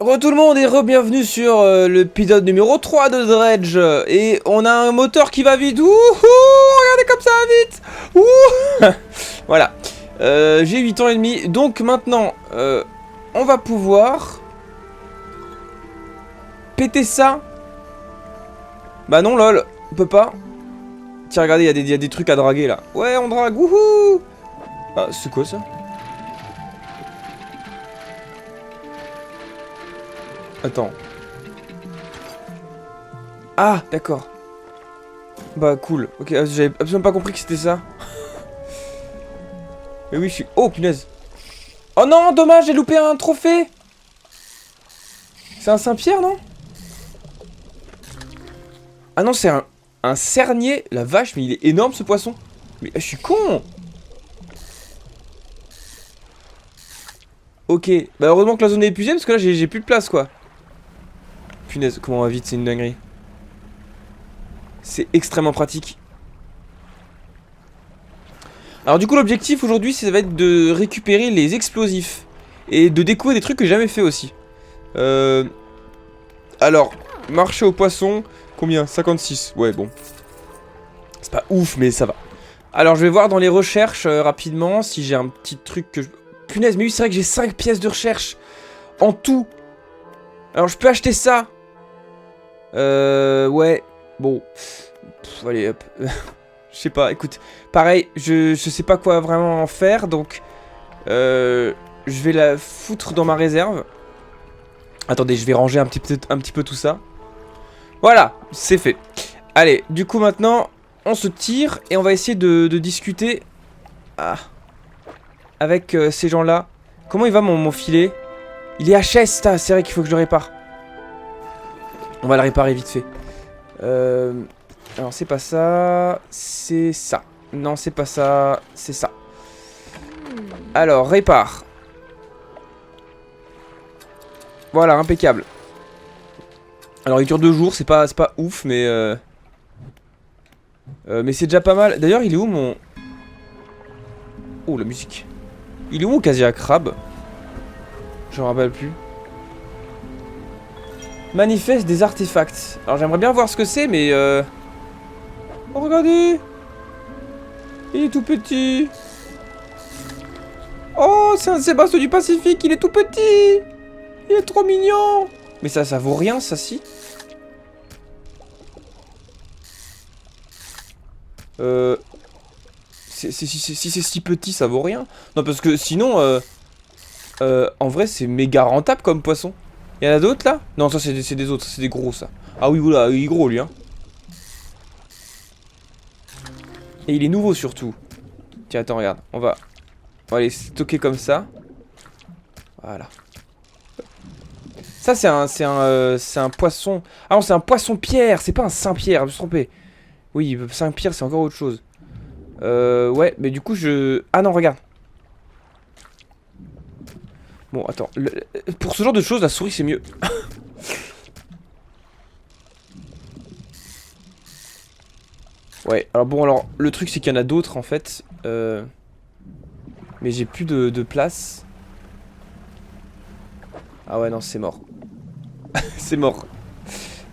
Re tout le monde et re-bienvenue sur l'épisode numéro 3 de Dredge. Et on a un moteur qui va vite. Ouhou, regardez comme ça va vite. Ouh. Voilà. J'ai 8 ans et demi. Donc maintenant, on va pouvoir péter ça. Bah non lol, on peut pas. Tiens regardez, il y a des trucs à draguer là. Ouais on drague, wouhou. Ah c'est quoi ça? Attends. Ah, d'accord. Bah, cool. Ok, j'avais absolument pas compris que c'était ça. Mais oui, je suis... Oh, punaise. Oh non, dommage, j'ai loupé un trophée. C'est un Saint-Pierre, non? Ah non, c'est un cernier. La vache, mais il est énorme, ce poisson. Mais je suis con. Ok. Bah, heureusement que la zone est épuisée, parce que là, j'ai plus de place, quoi. Punaise, comment on va vite, c'est une dinguerie. C'est extrêmement pratique. Alors du coup l'objectif aujourd'hui ça va être de récupérer les explosifs. Et de découvrir des trucs que j'ai jamais fait aussi. Alors, marché aux poissons, combien? 56, ouais bon. C'est pas ouf mais ça va. Alors je vais voir dans les recherches rapidement si j'ai un petit truc que je... Punaise mais oui c'est vrai que j'ai 5 pièces de recherche. En tout. Alors je peux acheter ça. Ouais. Bon. Pff, allez hop. Je sais pas, écoute. Pareil, je sais pas quoi vraiment en faire. Donc je vais la foutre dans ma réserve. Attendez, je vais ranger un petit peu tout ça. Voilà, c'est fait. Allez, du coup maintenant on se tire. Et on va essayer de discuter avec ces gens là. Comment il va mon filet? Il est HS, c'est vrai qu'il faut que je le répare. On va le réparer vite fait. Alors c'est pas ça, c'est ça. Non c'est pas ça, c'est ça. Alors répare. Voilà, impeccable. Alors il dure 2 jours, c'est pas ouf mais mais c'est déjà pas mal. D'ailleurs il est où mon... Oh la musique. Il est où mon casier à crabe? Je me rappelle plus. Manifeste des artefacts. Alors j'aimerais bien voir ce que c'est mais oh regardez. Il est tout petit. Oh c'est un Sébastien du Pacifique, il est tout petit. Il est trop mignon. Mais ça vaut rien ça si. Si c'est si petit ça vaut rien. Non parce que sinon en vrai c'est méga rentable comme poisson. Il y en a d'autres là? Non ça c'est des autres, c'est des gros ça. Ah oui voilà, il est gros lui hein. Et il est nouveau surtout. Tiens attends regarde, on va les stocker comme ça. Voilà. Ça c'est un poisson. Ah non c'est un poisson pierre, c'est pas un Saint-Pierre, je me suis trompé. Oui Saint-Pierre c'est encore autre chose. Ouais mais du coup je... Ah non regarde. Bon attends, pour ce genre de choses la souris c'est mieux. Ouais alors bon alors le truc c'est qu'il y en a d'autres en fait. Mais j'ai plus de place. Ah ouais non c'est mort. C'est mort.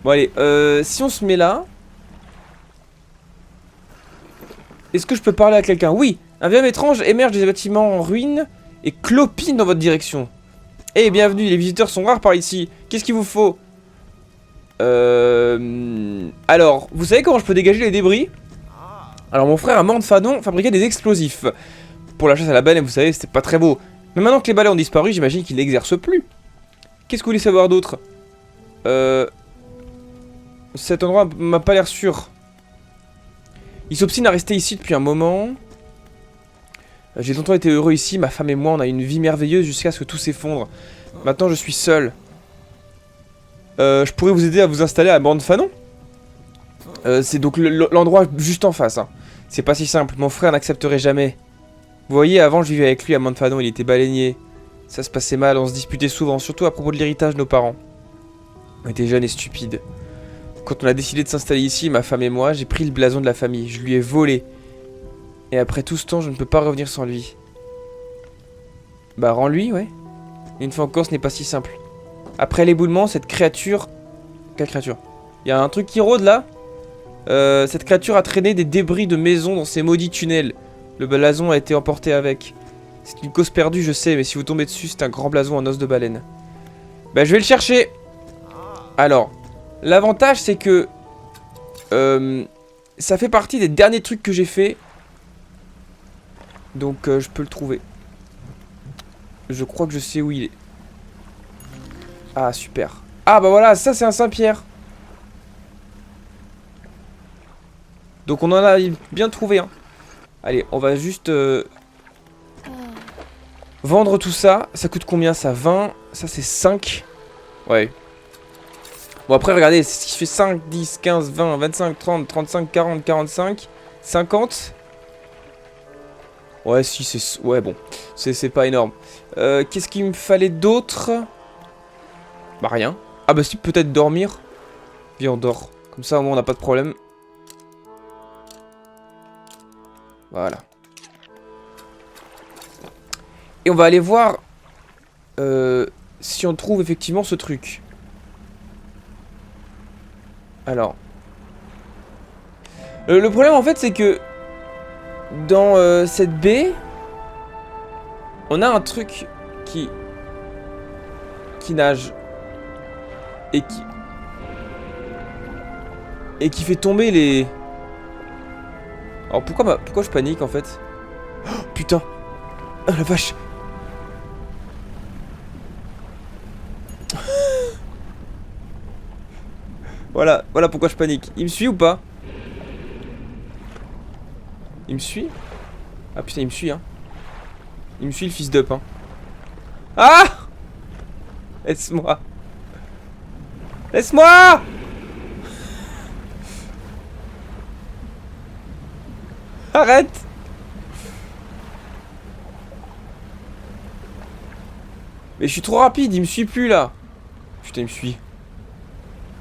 Bon allez, si on se met là. Est-ce que je peux parler à quelqu'un? Oui, un verbe étrange émerge des bâtiments en ruine et clopine dans votre direction. Eh bienvenue, les visiteurs sont rares par ici. Qu'est-ce qu'il vous faut? Alors, vous savez comment je peux dégager les débris? Alors mon frère Amand Fanon fabriquait des explosifs. Pour la chasse à la baleine, vous savez, c'était pas très beau. Mais maintenant que les balais ont disparu, j'imagine qu'il n'exerce plus. Qu'est-ce que vous voulez savoir d'autre? Cet endroit m'a pas l'air sûr. Il s'obstine à rester ici depuis un moment. J'ai longtemps été heureux ici, ma femme et moi, on a une vie merveilleuse jusqu'à ce que tout s'effondre. Maintenant, je suis seul. Je pourrais vous aider à vous installer à Bande Fanon. C'est donc l'endroit juste en face. Hein. C'est pas si simple, mon frère n'accepterait jamais. Vous voyez, avant, je vivais avec lui à Bande Fanon, il était baleinier. Ça se passait mal, on se disputait souvent, surtout à propos de l'héritage de nos parents. On était jeunes et stupides. Quand on a décidé de s'installer ici, ma femme et moi, j'ai pris le blason de la famille, je lui ai volé. Et après tout ce temps, je ne peux pas revenir sans lui. Bah rends-lui, ouais. Une fois encore, ce n'est pas si simple. Après l'éboulement, cette créature... Quelle créature? Il y a un truc qui rôde là. Cette créature a traîné des débris de maisons dans ces maudits tunnels. Le blason a été emporté avec. C'est une cause perdue, je sais, mais si vous tombez dessus, c'est un grand blason en os de baleine. Bah, je vais le chercher. Alors, l'avantage, c'est que... ça fait partie des derniers trucs que j'ai fait. Donc, je peux le trouver. Je crois que je sais où il est. Ah, super. Ah, bah voilà, ça, c'est un Saint-Pierre. Donc, on en a bien trouvé, hein. Allez, on va juste... vendre tout ça. Ça coûte combien, ça? 20. Ça, c'est 5. Ouais. Bon, après, regardez, c'est ce qui fait 5, 10, 15, 20, 25, 30, 35, 40, 45, 50. Ouais, si, c'est... Ouais, bon. C'est pas énorme. Qu'est-ce qu'il me fallait d'autre? Bah, rien. Ah, bah, si, peut-être dormir. Viens, on dort. Comme ça, au moins, on n'a pas de problème. Voilà. Et on va aller voir... si on trouve effectivement ce truc. Alors. Le problème, en fait, c'est que... dans cette baie... on a un truc qui nage. Et qui fait tomber les... Alors pourquoi je panique en fait? Oh, putain. Oh la vache. Voilà pourquoi je panique. Il me suit ou pas? Il me suit? Ah putain, il me suit, hein. Il me suit, le fils d'up, hein. Ah! Laisse-moi. Laisse-moi! Arrête! Mais je suis trop rapide, il me suit plus là. Putain, il me suit.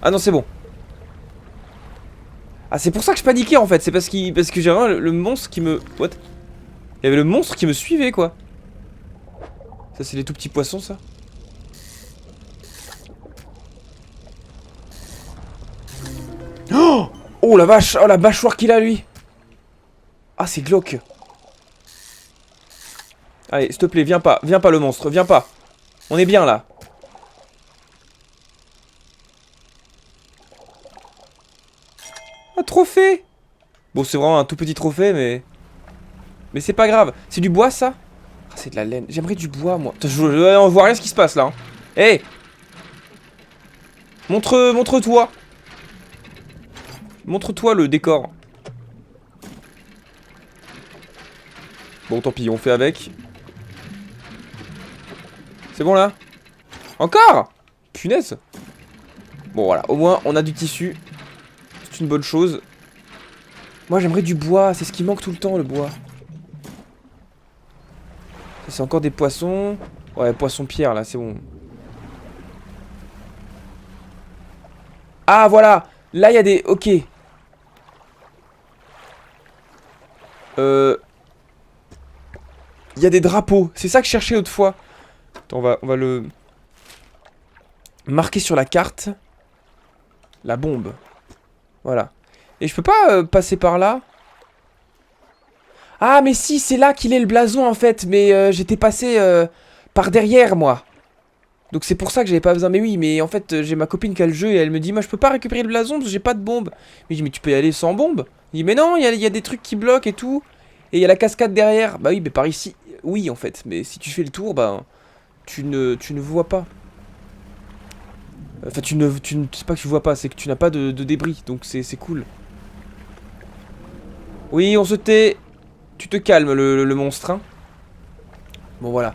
Ah non, c'est bon. Ah, c'est pour ça que je paniquais en fait. C'est parce que j'avais le monstre qui me... What? Il y avait le monstre qui me suivait, quoi. Ça, c'est les tout petits poissons, ça. Oh! Oh la vache! Oh la mâchoire qu'il a, lui! Ah, c'est glauque. Allez, s'il te plaît, viens pas le monstre, viens pas. On est bien là. Un trophée! Bon, c'est vraiment un tout petit trophée, mais... Mais c'est pas grave. C'est du bois, ça? Ah, c'est de la laine. J'aimerais du bois, moi. On voit rien ce qui se passe, là. Hein. Hé! Montre-toi. Montre-toi le décor. Bon, tant pis, on fait avec. C'est bon, là? Encore? Punaise. Bon, voilà. Au moins, on a du tissu. C'est une bonne chose. Moi, j'aimerais du bois. C'est ce qui manque tout le temps, le bois. Ça, c'est encore des poissons. Ouais, poisson-pierre, là, c'est bon. Ah, voilà. Là, il y a des... Ok. Il y a des drapeaux. C'est ça que je cherchais l'autre fois. Attends, on va le... marquer sur la carte. La bombe. Voilà. Et je peux pas passer par là? Ah, mais si, c'est là qu'il est le blason, en fait. Mais j'étais passé par derrière, moi. Donc c'est pour ça que j'avais pas besoin. Mais oui, mais en fait, j'ai ma copine qui a le jeu et elle me dit, moi, je peux pas récupérer le blason parce que j'ai pas de bombe. Mais je dis, mais tu peux y aller sans bombe. Il dit, mais non, il y a des trucs qui bloquent et tout. Et il y a la cascade derrière. Bah oui, mais par ici, oui, en fait. Mais si tu fais le tour, bah, tu ne vois pas. Enfin, c'est pas que tu vois pas, c'est que tu n'as pas de débris. Donc c'est cool. Oui, on se tait. Tu te calmes, le monstre, hein. Bon, voilà.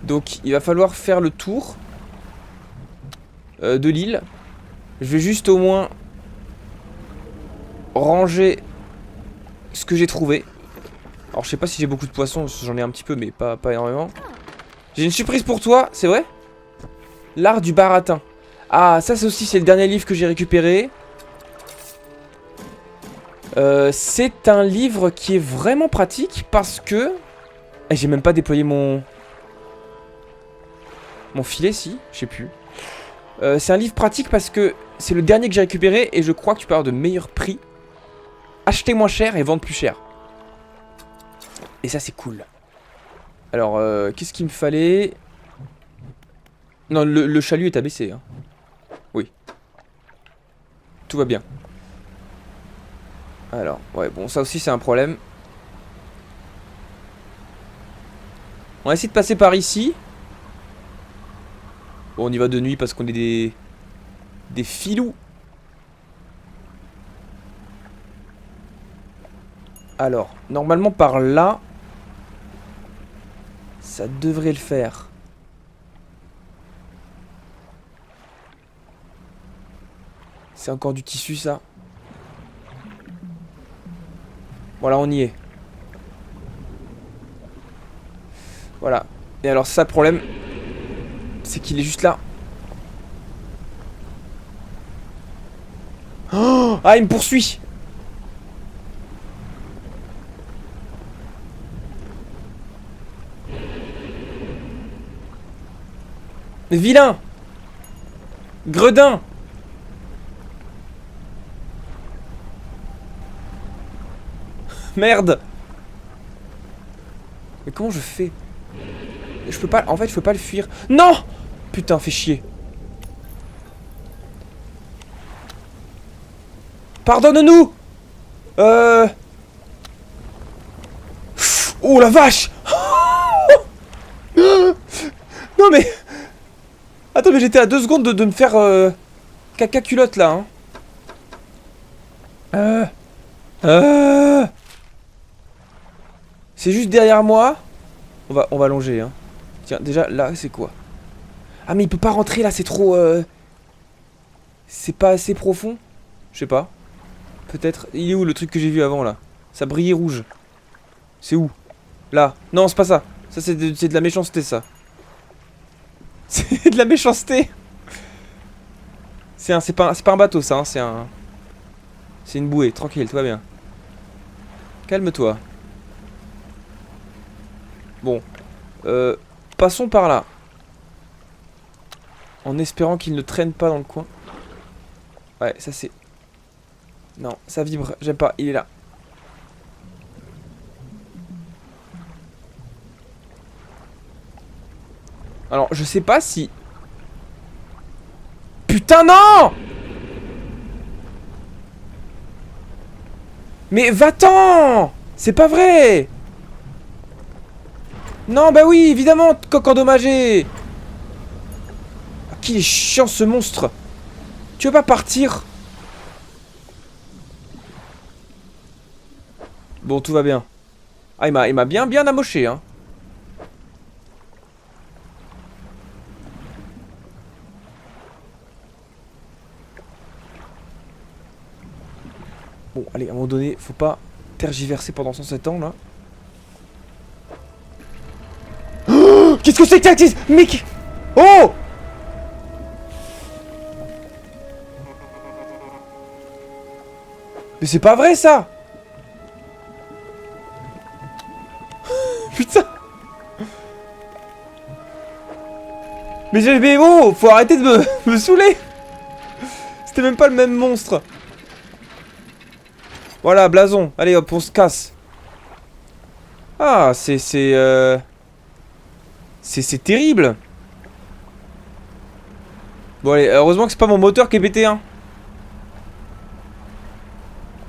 Donc, il va falloir faire le tour de l'île. Je vais juste au moins ranger ce que j'ai trouvé. Alors, je sais pas si j'ai beaucoup de poissons, j'en ai un petit peu, mais pas énormément. J'ai une surprise pour toi, c'est vrai? L'art du baratin. Ah, ça aussi, c'est le dernier livre que j'ai récupéré. C'est un livre qui est vraiment pratique parce que... J'ai même pas déployé mon filet, si, je sais plus. C'est un livre pratique parce que c'est le dernier que j'ai récupéré et je crois que tu peux avoir de meilleurs prix. Acheter moins cher et vendre plus cher. Et ça c'est cool. Alors, qu'est-ce qu'il me fallait? Non, le chalut est abaissé. Hein. Oui. Tout va bien. Alors, ouais, bon, ça aussi c'est un problème. On va essayer de passer par ici. Bon, on y va de nuit parce qu'on est des filous. Alors, normalement par là, ça devrait le faire. C'est encore du tissu ça. Voilà, on y est. Voilà. Et alors ça, le problème, c'est qu'il est juste là. Oh, ah, il me poursuit. Vilain. Gredin. Merde. Mais comment je fais? Je peux pas... En fait, je peux pas le fuir. Non. Putain, fais chier. Pardonne-nous. Oh la vache. Non mais... Attends, mais j'étais à 2 secondes de me faire... caca culotte là, hein. C'est juste derrière moi. On va longer, hein. Tiens, déjà, là, c'est quoi? Ah, mais il peut pas rentrer, là, c'est trop... C'est pas assez profond? Je sais pas. Peut-être... Il est où, le truc que j'ai vu avant, là? Ça brillait rouge. C'est où? Là. Non, c'est pas ça. Ça, c'est de la méchanceté, ça. C'est de la méchanceté. C'est pas un bateau, ça, hein. C'est une bouée. Tranquille, tout va bien. Calme-toi. Bon. Passons par là. En espérant qu'il ne traîne pas dans le coin. Ouais, ça c'est... Non, ça vibre. J'aime pas. Il est là. Alors, je sais pas si... Putain, non! Mais va-t'en! C'est pas vrai! Non, bah oui, évidemment, coq endommagé! Ah, qu'il est chiant ce monstre! Tu veux pas partir? Bon, tout va bien. Ah, il m'a bien amoché, hein. Bon, allez, à un moment donné, faut pas tergiverser pendant 107 ans, là. Oh, qu'est-ce que c'est que ça? Mec! Oh! Mais c'est pas vrai, ça! Putain! Mais oh, faut arrêter de me saouler! C'était même pas le même monstre! Voilà, blason. Allez hop, on se casse. Ah, c'est terrible. Bon allez, heureusement que c'est pas mon moteur qui est pété, hein.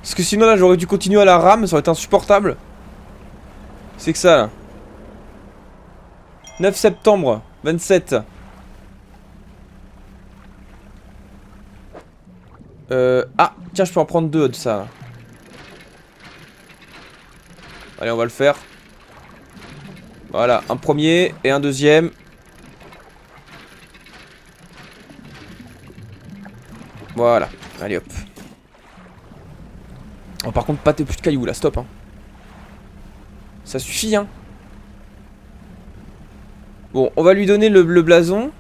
Parce que sinon là j'aurais dû continuer à la rame, ça aurait été insupportable. C'est que ça là. 9 septembre 27. Ah, tiens, je peux en prendre 2 de ça. Allez, on va le faire. Voilà, un premier et un deuxième. Voilà, allez hop. Oh, par contre, pas plus de cailloux là, stop, hein. Ça suffit, hein. Bon, on va lui donner le blason.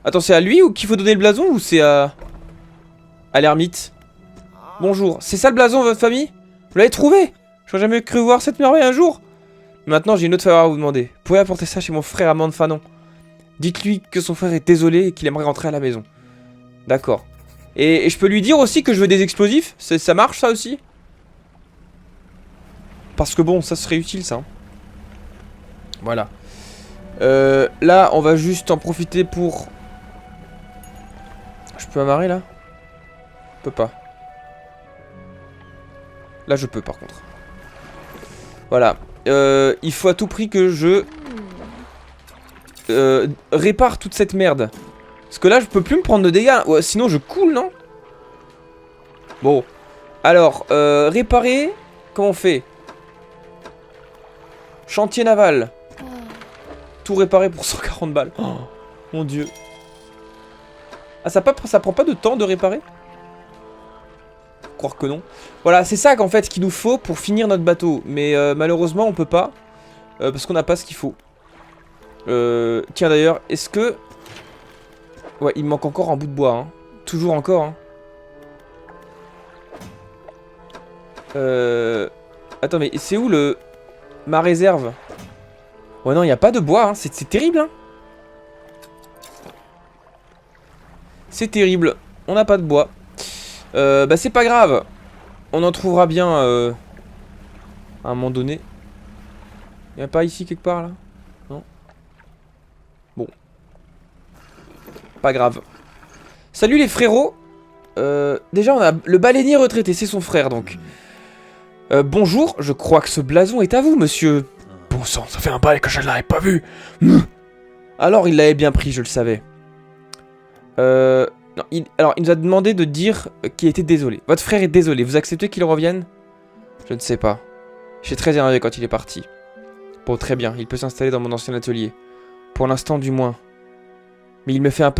Attends, c'est à lui ou qu'il faut donner le blason ou c'est à l'ermite? Bonjour, c'est ça le blason, votre famille? Vous l'avez trouvé? J'aurais jamais cru voir cette merveille un jour. Maintenant, j'ai une autre faveur à vous demander. Vous pouvez apporter ça chez mon frère Amand Fanon. Dites-lui que son frère est désolé et qu'il aimerait rentrer à la maison. D'accord. Et je peux lui dire aussi que je veux des explosifs? Ça marche ça aussi? Parce que bon, ça serait utile ça. Voilà. Là, on va juste en profiter pour... Je peux amarrer là? Je peux pas. Là, je peux par contre. Voilà. Il faut à tout prix que je... répare toute cette merde. Parce que là, je peux plus me prendre de dégâts. Ouais, sinon, je coule, non? Bon. Alors, réparer... Comment on fait? Chantier naval. Tout réparer pour 140 balles. Oh, mon dieu. Ah, ça prend pas de temps de réparer? Croire que non. Voilà, c'est ça qu'en fait qu'il nous faut pour finir notre bateau. Mais malheureusement, on peut pas. Parce qu'on n'a pas ce qu'il faut. Tiens d'ailleurs, est-ce que... Ouais, il me manque encore un bout de bois. Hein. Toujours encore. Hein. Attends, mais c'est où le... Ma réserve? Ouais, non, il n'y a pas de bois. Hein. C'est terrible. Hein. C'est terrible. On n'a pas de bois. Bah, c'est pas grave. On en trouvera bien à un moment donné. Il n'y a pas ici quelque part là? Non? Bon. Pas grave. Salut les frérots. Déjà, on a le baleinier retraité. C'est son frère donc. Bonjour, je crois que ce blason est à vous, monsieur. Bon sang, ça fait un bail que je ne l'avais pas vu. Alors, il l'avait bien pris, je le savais. Non, alors, il nous a demandé de dire qu'il était désolé. Votre frère est désolé. Vous acceptez qu'il revienne? Je ne sais pas. J'étais très énervé quand il est parti. Bon, très bien. Il peut s'installer dans mon ancien atelier. Pour l'instant, du moins. Mais il me faut un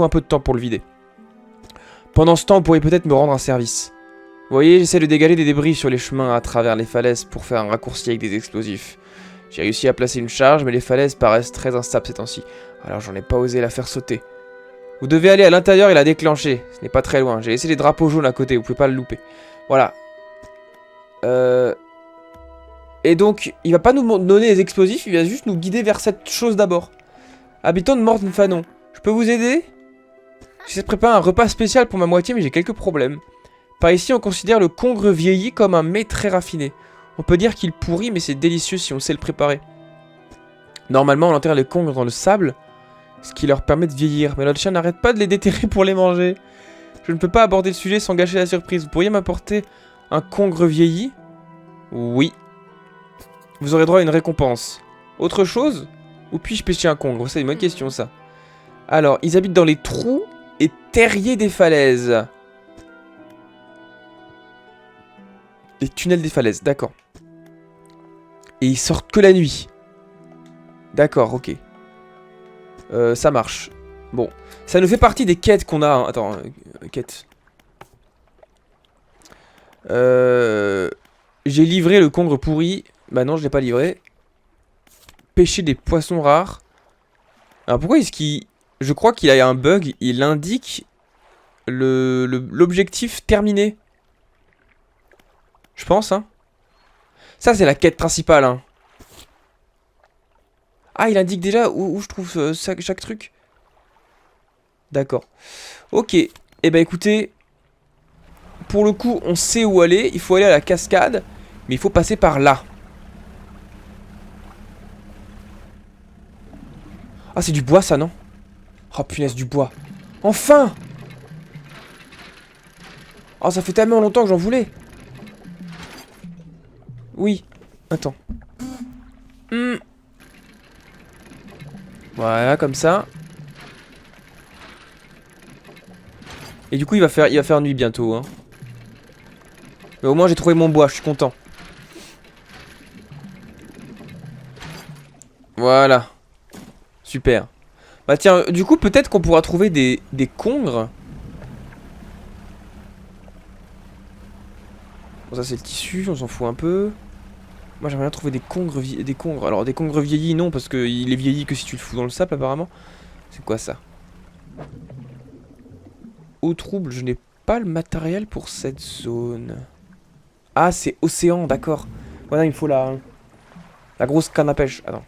peu de temps pour le vider. Pendant ce temps, vous pourriez peut-être me rendre un service. Vous voyez, j'essaie de dégaler des débris sur les chemins à travers les falaises pour faire un raccourci avec des explosifs. J'ai réussi à placer une charge, mais les falaises paraissent très instables ces temps-ci. Alors j'en ai pas osé la faire sauter. Vous devez aller à l'intérieur et la déclencher. Ce n'est pas très loin. J'ai laissé les drapeaux jaunes à côté, vous pouvez pas le louper. Voilà. Et donc, il va pas nous donner les explosifs, il va juste nous guider vers cette chose d'abord. Habitant de Morne-Fanon. Je peux vous aider? J'essaie de préparer un repas spécial pour ma moitié, mais j'ai quelques problèmes. Par ici, on considère le congre vieilli comme un mets très raffiné. On peut dire qu'il pourrit, mais c'est délicieux si on sait le préparer. Normalement, on enterre les congres dans le sable, ce qui leur permet de vieillir. Mais notre chien n'arrête pas de les déterrer pour les manger. Je ne peux pas aborder le sujet sans gâcher la surprise. Vous pourriez m'apporter un congre vieilli? Oui. Vous aurez droit à une récompense. Autre chose? Où puis-je pêcher un congre? C'est une bonne question, ça. Alors, ils habitent dans les trous et terriers des falaises. Les tunnels des falaises, d'accord. Et ils sortent que la nuit. D'accord, ok. Ça marche. Bon. Ça nous fait partie des quêtes qu'on a. Hein. Attends, quête. J'ai livré le congre pourri. Bah non, je l'ai pas livré. Pêcher des poissons rares. Alors pourquoi est-ce qu'il... Je crois qu'il a un bug. Il indique l'objectif terminé. Je pense, hein. Ça, c'est la quête principale, hein. Ah, il indique déjà où je trouve chaque truc. D'accord. Ok. Eh ben, écoutez. Pour le coup, on sait où aller. Il faut aller à la cascade. Mais il faut passer par là. Ah, c'est du bois, ça, non? Oh, punaise, du bois. Enfin! Oh, ça fait tellement longtemps que j'en voulais. Oui. Attends. Voilà, comme ça. Et du coup, il va faire nuit bientôt. Hein. Mais au moins, j'ai trouvé mon bois, je suis content. Voilà. Super. Bah tiens, du coup, peut-être qu'on pourra trouver des congres. Bon, ça, c'est le tissu, on s'en fout un peu. Moi j'aimerais bien trouver des congres, Alors des congres vieillis non parce qu'il est vieilli que si tu le fous dans le sable apparemment. C'est quoi ça? Eau trouble, je n'ai pas le matériel pour cette zone. Ah c'est océan, d'accord. Voilà il me faut la grosse canne à pêche. Attends.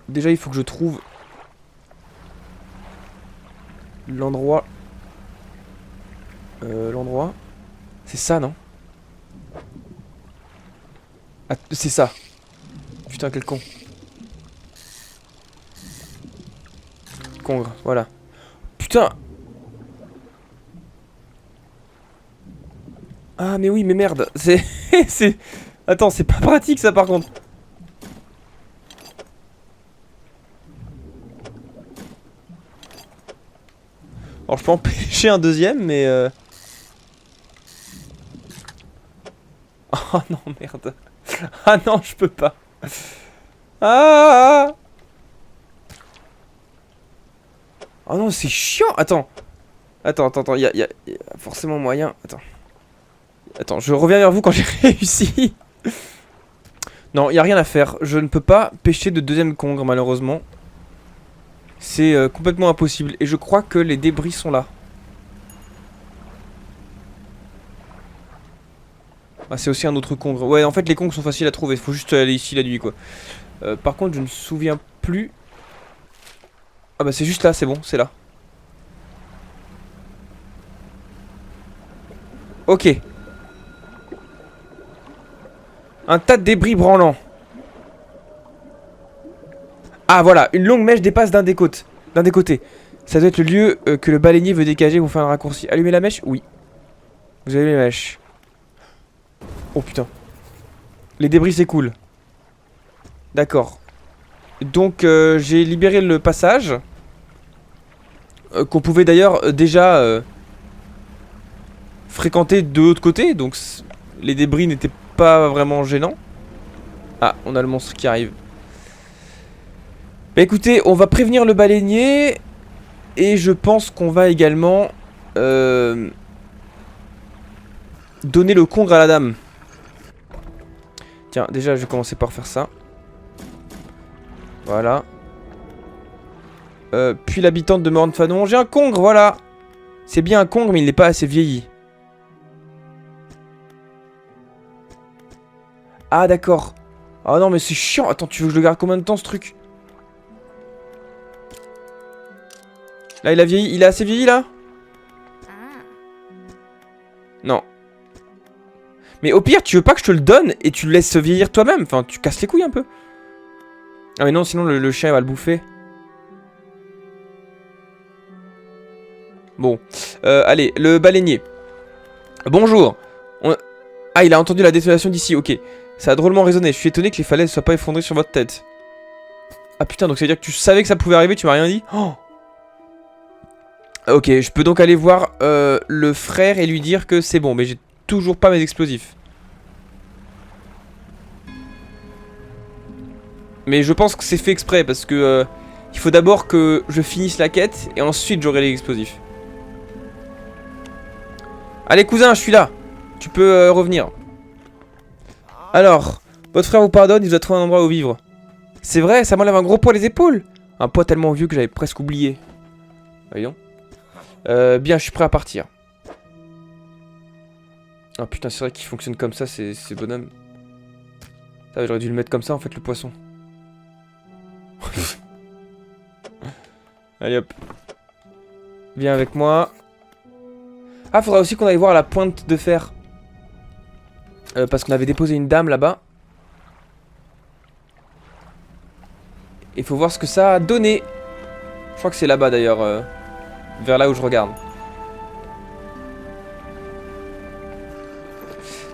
Déjà, il faut que je trouve l'endroit. L'endroit. C'est ça, non? Ah, c'est ça. Putain, quel con. Congre, voilà. Putain. Ah, mais oui, mais merde. C'est... c'est... Attends, c'est pas pratique, ça, par contre. Alors, je peux en pêcher un deuxième, mais... Oh non, merde. Ah non, je peux pas. Ah. Oh non, c'est chiant. Attends. Attends. Y a forcément moyen. Attends, je reviens vers vous quand j'ai réussi. Non, y a rien à faire. Je ne peux pas pêcher de deuxième congre, malheureusement. C'est complètement impossible. Et je crois que les débris sont là. Ah, c'est aussi un autre congre. Ouais, en fait, les congres sont faciles à trouver. Faut juste aller ici la nuit, quoi. Par contre, je ne me souviens plus. Ah bah c'est juste là, c'est bon, c'est là. Ok. Un tas de débris branlants. Ah voilà, une longue mèche dépasse d'un des côtés. Ça doit être le lieu que le baleinier veut dégager pour faire un raccourci. Allumez la mèche? Oui. Vous allumez la mèche. Oh putain. Les débris s'écoulent. D'accord. Donc j'ai libéré le passage. Qu'on pouvait d'ailleurs déjà fréquenter de l'autre côté. Donc les débris n'étaient pas vraiment gênants. Ah, on a le monstre qui arrive. Bah écoutez, on va prévenir le baleinier. Et je pense qu'on va également donner le congre à la dame. Tiens, déjà je vais commencer par faire ça. Voilà. Puis l'habitante de Morne-Fanon. J'ai un congre, voilà. C'est bien un congre, mais il n'est pas assez vieilli. Ah d'accord. Ah non mais c'est chiant. Attends, tu veux que je le garde combien de temps ce truc? Là il a vieilli. Il est assez vieilli là? Non. Mais au pire, tu veux pas que je te le donne et tu le laisses vieillir toi-même? Enfin, tu casses les couilles un peu. Ah mais non, sinon le chien va le bouffer. Bon. Allez, le baleinier. Bonjour. Ah, il a entendu la détonation d'ici, ok. Ça a drôlement résonné. Je suis étonné que les falaises ne soient pas effondrées sur votre tête. Ah putain, donc ça veut dire que tu savais que ça pouvait arriver, tu m'as rien dit? Oh. Ok, je peux donc aller voir le frère et lui dire que c'est bon, mais j'ai toujours pas mes explosifs. Mais je pense que c'est fait exprès parce que il faut d'abord que je finisse la quête et ensuite j'aurai les explosifs. Allez cousin, je suis là. Tu peux revenir. Alors, votre frère vous pardonne, il vous a trouvé un endroit où vivre. C'est vrai, ça m'enlève un gros poids les épaules. Un poids tellement vieux que j'avais presque oublié. Voyons. Bien, je suis prêt à partir. Ah putain, c'est vrai qu'il fonctionne comme ça, c'est bonhomme. J'aurais dû le mettre comme ça en fait, le poisson. Allez hop. Viens avec moi. Ah, faudra aussi qu'on aille voir la pointe de fer. Parce qu'on avait déposé une dame là-bas. Il faut voir ce que ça a donné. Je crois que c'est là-bas d'ailleurs. Vers là où je regarde.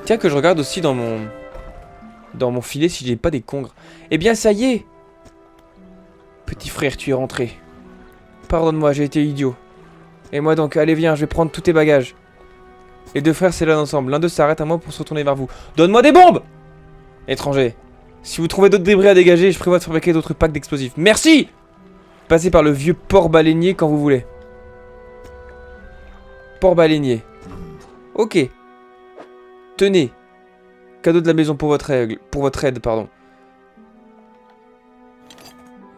Tiens, que je regarde aussi dans mon filet si j'ai pas des congres. Eh bien, ça y est. Petit frère, tu es rentré. Pardonne-moi, j'ai été idiot. Et moi donc, allez viens, je vais prendre tous tes bagages. Les deux frères s'éloignent ensemble. L'un d'eux s'arrête un moment pour se retourner vers vous. Donne-moi des bombes! Étranger. Si vous trouvez d'autres débris à dégager, je prévois de fabriquer d'autres packs d'explosifs. Merci! Passez par le vieux port baleinier quand vous voulez. Port baleinier. Ok. Tenez. Cadeau de la maison pour votre aide, pardon.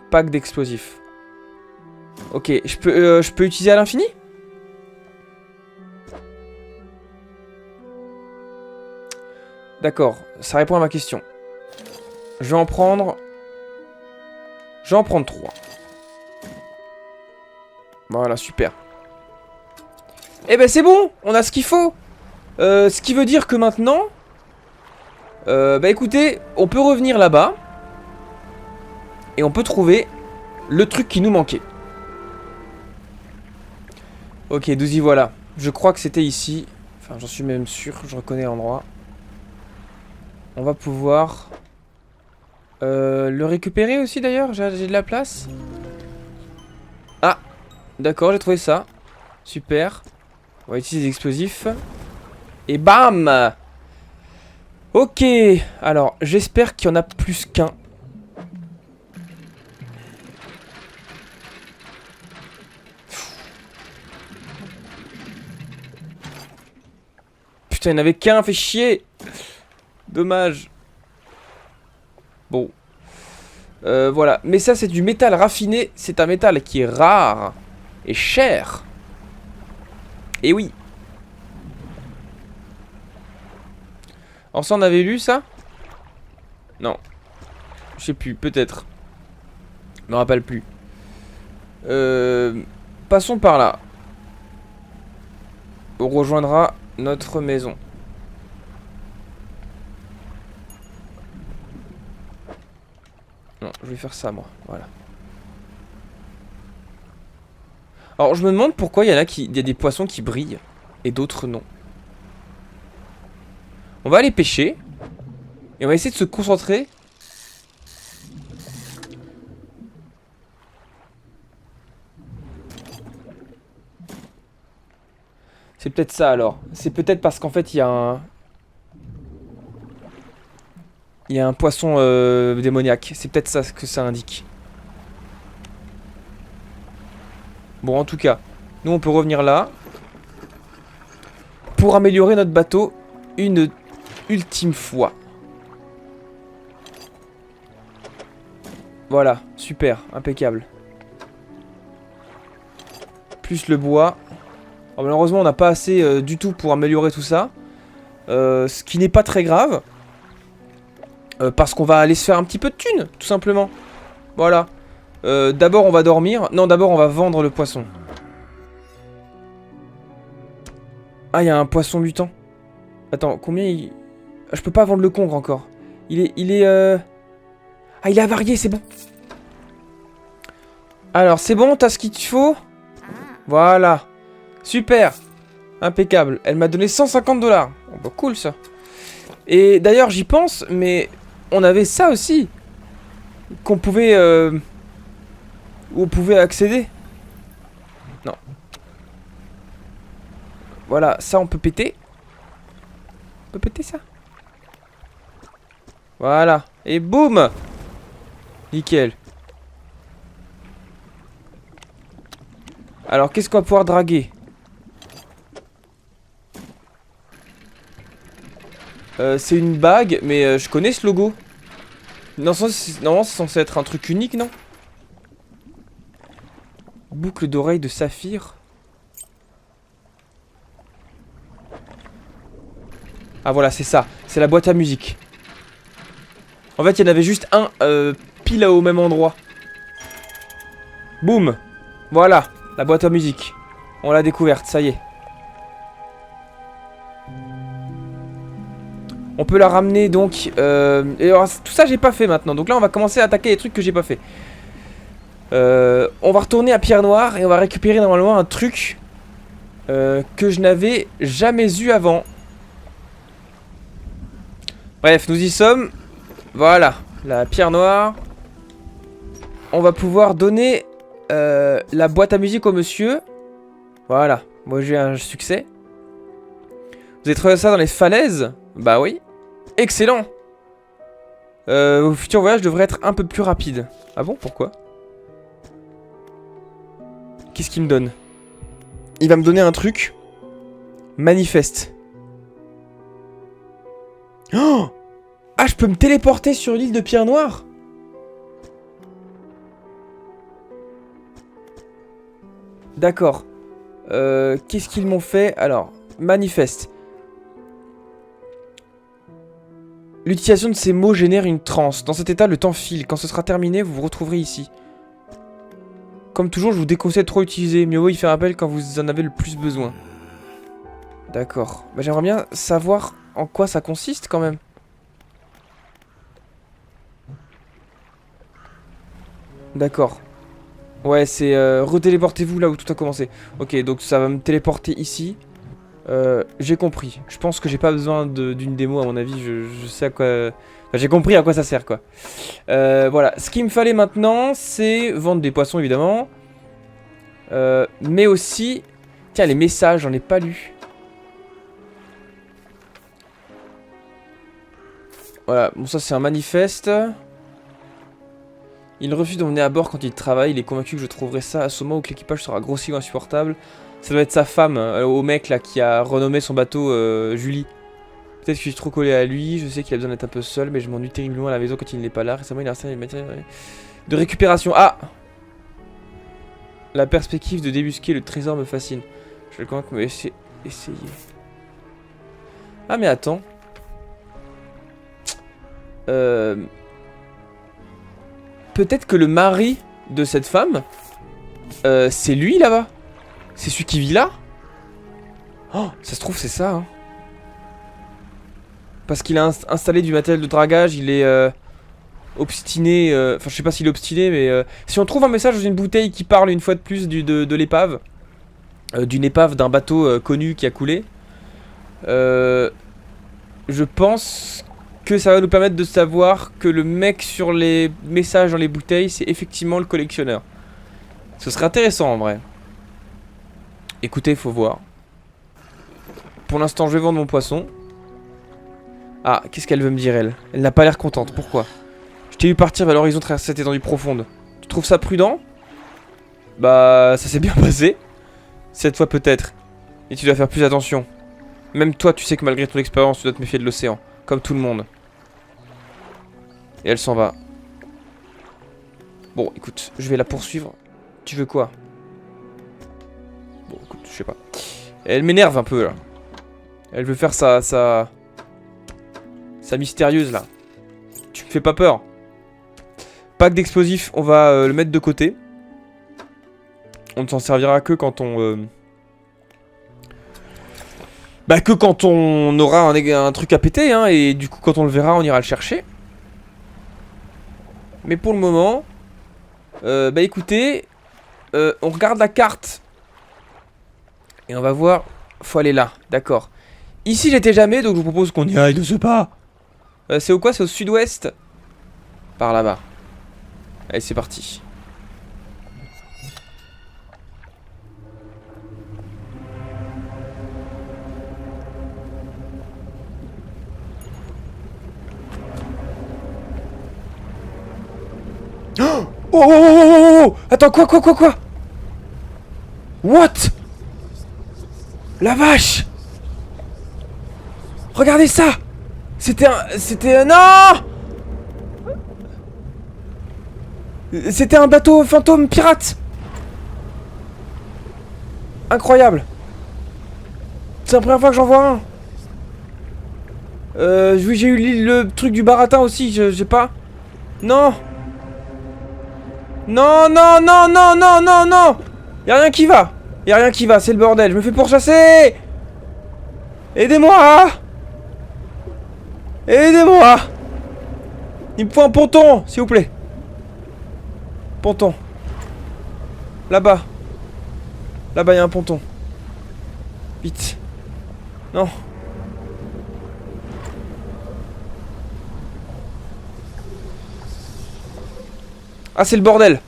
Pack d'explosifs. Ok, je peux utiliser à l'infini? D'accord, ça répond à ma question. Je vais en prendre Je vais en prendre 3. Voilà, super. Eh ben c'est bon, on a ce qu'il faut. Ce qui veut dire que maintenant... bah écoutez, on peut revenir là-bas. Et on peut trouver le truc qui nous manquait. Ok, nous y voilà. Je crois que c'était ici. Enfin, j'en suis même sûr, je reconnais l'endroit. On va pouvoir... le récupérer aussi d'ailleurs, j'ai de la place. Ah, d'accord, j'ai trouvé ça. Super. On va utiliser les explosifs. Et bam! Ok, alors j'espère qu'il y en a plus qu'un. Putain, il n'y en avait qu'un, fait chier. Dommage. Bon. Voilà, mais ça c'est du métal raffiné. C'est un métal qui est rare et cher. Et oui. Alors ça on avait lu ça? Non. Je sais plus, peut-être. Je me rappelle plus. Passons par là. On rejoindra notre maison. Non, je vais faire ça moi, voilà. Alors je me demande pourquoi il y a des poissons qui brillent et d'autres non. On va aller pêcher. Et on va essayer de se concentrer. C'est peut-être ça alors. C'est peut-être parce qu'en fait il y a un... Il y a un poisson démoniaque. C'est peut-être ça que ça indique. Bon en tout cas, nous on peut revenir là. Pour améliorer notre bateau une ultime fois. Voilà, super, impeccable. Plus le bois. Alors, malheureusement, on n'a pas assez du tout pour améliorer tout ça. Ce qui n'est pas très grave. Parce qu'on va aller se faire un petit peu de thunes, tout simplement. Voilà. D'abord, on va dormir. Non, d'abord, on va vendre le poisson. Ah, il y a un poisson mutant. Attends, combien il... Ah, je peux pas vendre le congre encore. Il est... Ah, il est avarié, c'est bon. Alors, c'est bon, t'as ce qu'il te faut? Voilà. Super. Impeccable. Elle m'a donné 150 $. Oh, bah, cool, ça. Et d'ailleurs, j'y pense, mais... On avait ça aussi. Qu'on pouvait... Où on pouvait accéder. Non. Voilà, ça, on peut péter. On peut péter ça. Voilà. Et boum. Nickel. Alors, qu'est-ce qu'on va pouvoir draguer? C'est une bague, mais je connais ce logo. Non, normalement, c'est censé être un truc unique, non? Boucle d'oreille de saphir. Ah, voilà, c'est ça. C'est la boîte à musique. En fait, il y en avait juste un pile au même endroit. Boum. Voilà, la boîte à musique. On l'a découverte, ça y est. On peut la ramener donc. Et alors, tout ça, j'ai pas fait maintenant. Donc là, on va commencer à attaquer les trucs que j'ai pas fait. On va retourner à Pierre Noire et on va récupérer normalement un truc que je n'avais jamais eu avant. Bref, nous y sommes. Voilà, la Pierre Noire. On va pouvoir donner la boîte à musique au monsieur. Voilà, moi j'ai un succès. Vous avez trouvé ça dans les falaises? Bah oui. Excellent. Vos futurs voyages devraient être un peu plus rapides. Ah bon, pourquoi? Qu'est-ce qu'il me donne? Il va me donner un truc. Manifeste. Oh! Ah, je peux me téléporter sur l'île de Pierre Noire? D'accord. Qu'est-ce qu'ils m'ont fait? Alors, manifeste. L'utilisation de ces mots génère une transe. Dans cet état, le temps file. Quand ce sera terminé, vous vous retrouverez ici. Comme toujours, je vous déconseille de trop utiliser. Mieux vaut y faire appel quand vous en avez le plus besoin. D'accord. Bah, j'aimerais bien savoir en quoi ça consiste quand même. D'accord. Ouais, c'est retéléportez-vous là où tout a commencé. Ok, donc ça va me téléporter ici. J'ai compris. Je pense que j'ai pas besoin d'une démo à mon avis. Je sais à quoi... Enfin, j'ai compris à quoi ça sert quoi. Voilà. Ce qu'il me fallait maintenant, c'est vendre des poissons évidemment. Mais aussi... Tiens, les messages, j'en ai pas lu. Voilà, bon ça c'est un manifeste. Il refuse de m'emmener à bord quand il travaille. Il est convaincu que je trouverai ça à ce moment où l'équipage sera grossi ou insupportable. Ça doit être sa femme, au mec là qui a renommé son bateau Julie. Peut-être que je suis trop collé à lui. Je sais qu'il a besoin d'être un peu seul, mais je m'ennuie terriblement à la maison quand il n'est pas là. Récemment il a installé une matière de récupération. Ah! La perspective de débusquer le trésor me fascine. Je vais quand même essayer. Ah mais attends. Peut-être que le mari de cette femme, c'est lui là-bas. C'est celui qui vit là. Oh, ça se trouve c'est ça. Hein. Parce qu'il a installé du matériel de dragage, il est obstiné. Enfin, je sais pas s'il est obstiné, mais si on trouve un message dans une bouteille qui parle une fois de plus de l'épave, d'une épave d'un bateau connu qui a coulé, je pense que ça va nous permettre de savoir que le mec sur les messages dans les bouteilles, c'est effectivement le collectionneur. Ce serait intéressant en vrai. Écoutez, faut voir. Pour l'instant, je vais vendre mon poisson. Ah, qu'est-ce qu'elle veut me dire, elle? Elle n'a pas l'air contente. Pourquoi? Je t'ai vu partir vers l'horizon traverser cette étendue profonde. Tu trouves ça prudent? Bah, ça s'est bien passé. Cette fois peut-être. Et tu dois faire plus attention. Même toi, tu sais que malgré ton expérience, tu dois te méfier de l'océan. Comme tout le monde. Et elle s'en va. Bon, écoute, je vais la poursuivre. Tu veux quoi? Bon, écoute, je sais pas. Elle m'énerve un peu, là. Elle veut faire sa mystérieuse, là. Tu me fais pas peur. Pack d'explosifs, on va le mettre de côté. On ne s'en servira que quand on... Bah que quand on aura un truc à péter, hein, et du coup quand on le verra, on ira le chercher. Mais pour le moment, bah écoutez, on regarde la carte. Et on va voir, faut aller là, d'accord. Ici j'étais jamais, donc je vous propose qu'on y aille de ce pas. C'est au quoi? C'est au sud-ouest. Par là-bas. Allez, c'est parti. Oh, oh, oh, oh, oh, attends, quoi? What? La vache! Regardez ça! Non! C'était un bateau fantôme pirate! Incroyable! C'est la première fois que j'en vois un! Oui, j'ai eu le truc du baratin aussi, j'ai pas... Non! Non! Y'a rien qui va! C'est le bordel, je me fais pourchasser! Aidez-moi! Il me faut un ponton, s'il vous plaît. Ponton. Là-bas. Là-bas, il y a un ponton. Vite. Non. Ah, c'est le bordel.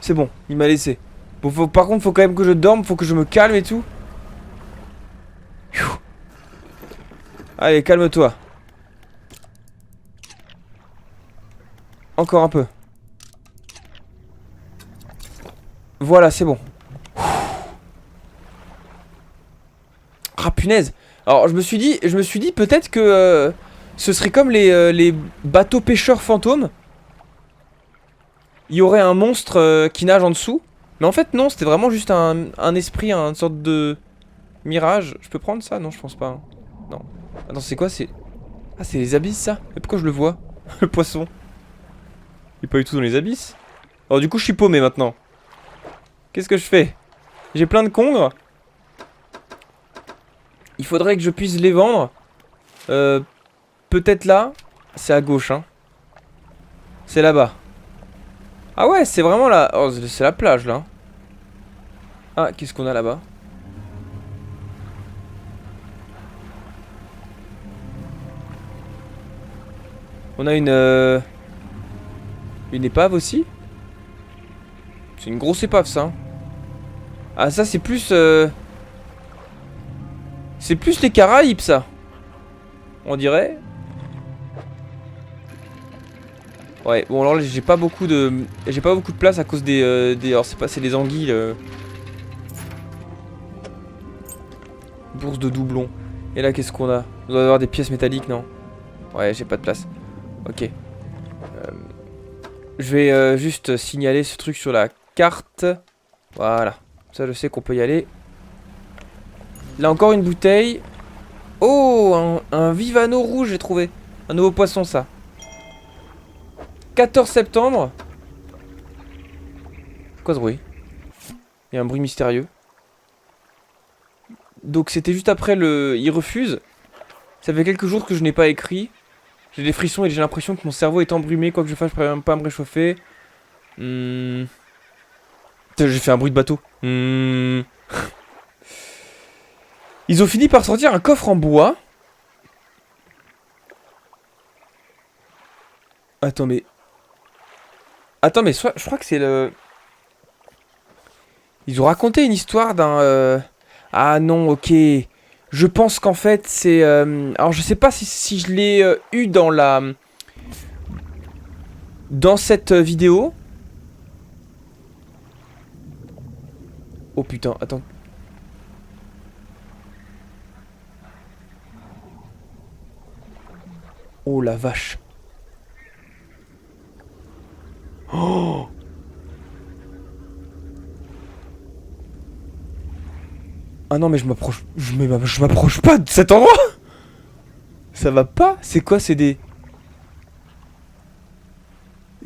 C'est bon, il m'a laissé. Bon, par contre, faut quand même que je dorme, faut que je me calme et tout. Allez, calme-toi. Encore un peu. Voilà, c'est bon. Ah, punaise. Alors, je me suis dit peut-être que ce serait comme les bateaux pêcheurs fantômes. Il y aurait un monstre qui nage en dessous. Mais en fait, non, c'était vraiment juste un esprit, une sorte de... Mirage, je peux prendre ça? Non, je pense pas. Hein. Non. Attends, c'est quoi? C'est... Ah, c'est les abysses, ça? Mais pourquoi je le vois? Le poisson. Il est pas du tout dans les abysses. Alors du coup, je suis paumé maintenant. Qu'est-ce que je fais? J'ai plein de congres. Il faudrait que je puisse les vendre. Peut-être là. C'est à gauche, hein. C'est là-bas. Ah ouais, c'est vraiment là. Oh, c'est la plage, là. Ah, qu'est-ce qu'on a là-bas? On a une épave aussi. C'est une grosse épave, ça. Ah, ça, c'est plus... C'est plus les Caraïbes, ça. On dirait. Ouais, bon alors j'ai pas beaucoup de... J'ai pas beaucoup de place à cause des... alors c'est pas... C'est des anguilles. Bourse de doublons. Et là, qu'est-ce qu'on a? On doit avoir des pièces métalliques, non? Ouais, j'ai pas de place. Ok. Je vais juste signaler ce truc sur la carte. Voilà. Ça, je sais qu'on peut y aller. Là, encore une bouteille. Oh, un Vivano rouge, j'ai trouvé. Un nouveau poisson, ça. 14 septembre. C'est quoi ce bruit? Il y a un bruit mystérieux. Donc, c'était juste après le... Il refuse. Ça fait quelques jours que je n'ai pas écrit. J'ai des frissons et j'ai l'impression que mon cerveau est embrumé. Quoi que je fasse, je pourrais même pas me réchauffer. Putain, j'ai fait un bruit de bateau. Ils ont fini par sortir un coffre en bois. Attends, mais... Attends, mais soit, je crois que c'est le... Ils ont raconté une histoire d'un... Ah non, ok. Je pense qu'en fait, c'est... Alors, je sais pas si je l'ai eu dans la... Dans cette vidéo. Oh putain, attends. Oh la vache. Oh! Ah non mais je m'approche... Je m'approche pas de cet endroit. Ça va pas? C'est quoi? C'est des...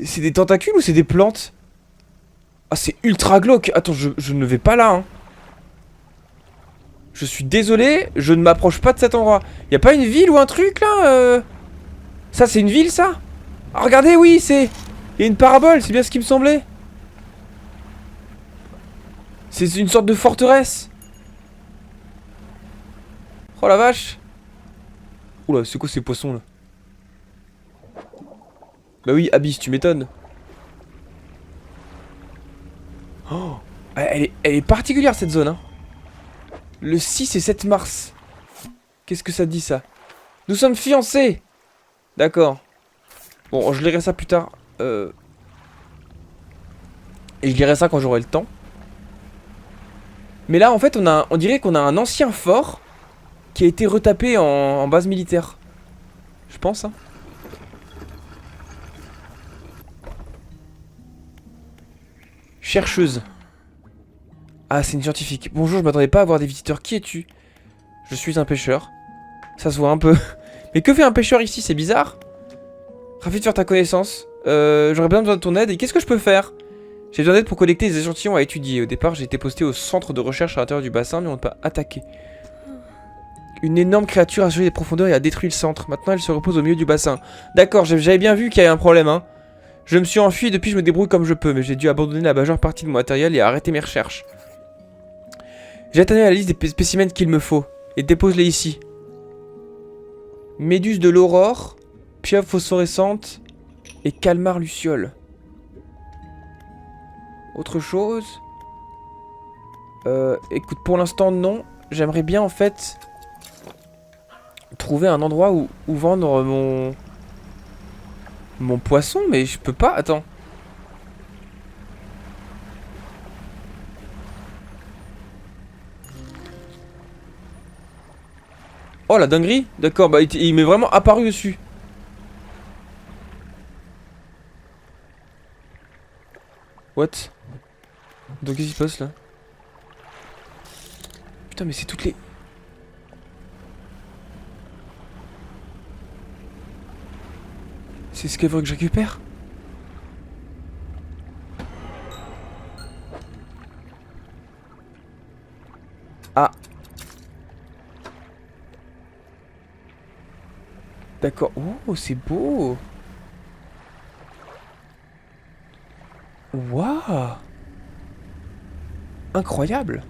C'est des tentacules ou c'est des plantes? Ah c'est ultra glauque. Attends, je ne vais pas là, hein. Je suis désolé, je ne m'approche pas de cet endroit. Y a pas une ville ou un truc là Ça c'est une ville ça? Ah regardez, oui, c'est... Il y a une parabole, c'est bien ce qui me semblait. C'est une sorte de forteresse. Oh la vache. Oula, c'est quoi ces poissons là? Bah oui, Abyss, tu m'étonnes. Oh, elle est particulière cette zone, hein. Le 6 et 7 mars. Qu'est-ce que ça dit ça? Nous sommes fiancés. D'accord. Bon, je lirai ça plus tard. Et je lirai ça quand j'aurai le temps. Mais là, en fait, on dirait qu'on a un ancien fort qui a été retapé en base militaire. Je pense, hein. Chercheuse. Ah, c'est une scientifique. Bonjour, je m'attendais pas à voir des visiteurs. Qui es-tu? Je suis un pêcheur. Ça se voit un peu. Mais que fait un pêcheur ici? C'est bizarre. Ravi de faire ta connaissance. J'aurais bien besoin de ton aide. Et qu'est-ce que je peux faire? J'ai besoin d'aide pour collecter des échantillons à étudier. Au départ, j'ai été posté au centre de recherche à l'intérieur du bassin, mais on ne peut pas attaquer. Une énorme créature a surgi des profondeurs et a détruit le centre. Maintenant, elle se repose au milieu du bassin. D'accord, j'avais bien vu qu'il y avait un problème, hein. Je me suis enfui et depuis, je me débrouille comme je peux, mais j'ai dû abandonner la majeure partie de mon matériel et arrêter mes recherches. J'ai atteint la liste des spécimens qu'il me faut et dépose-les ici. Méduse de l'aurore, pieuvre phosphorescente et calmar luciole. Autre chose? Écoute, pour l'instant, non. J'aimerais bien, en fait, trouver un endroit où vendre mon poisson, mais je peux pas. Attends. Oh, la dinguerie? D'accord, bah il m'est vraiment apparu dessus. What? Donc qu'est-ce qui se passe là? Putain, mais c'est toutes les... C'est ce qu'elle veut que je récupère? Ah. D'accord. Oh, c'est beau. Waouh. Incroyable.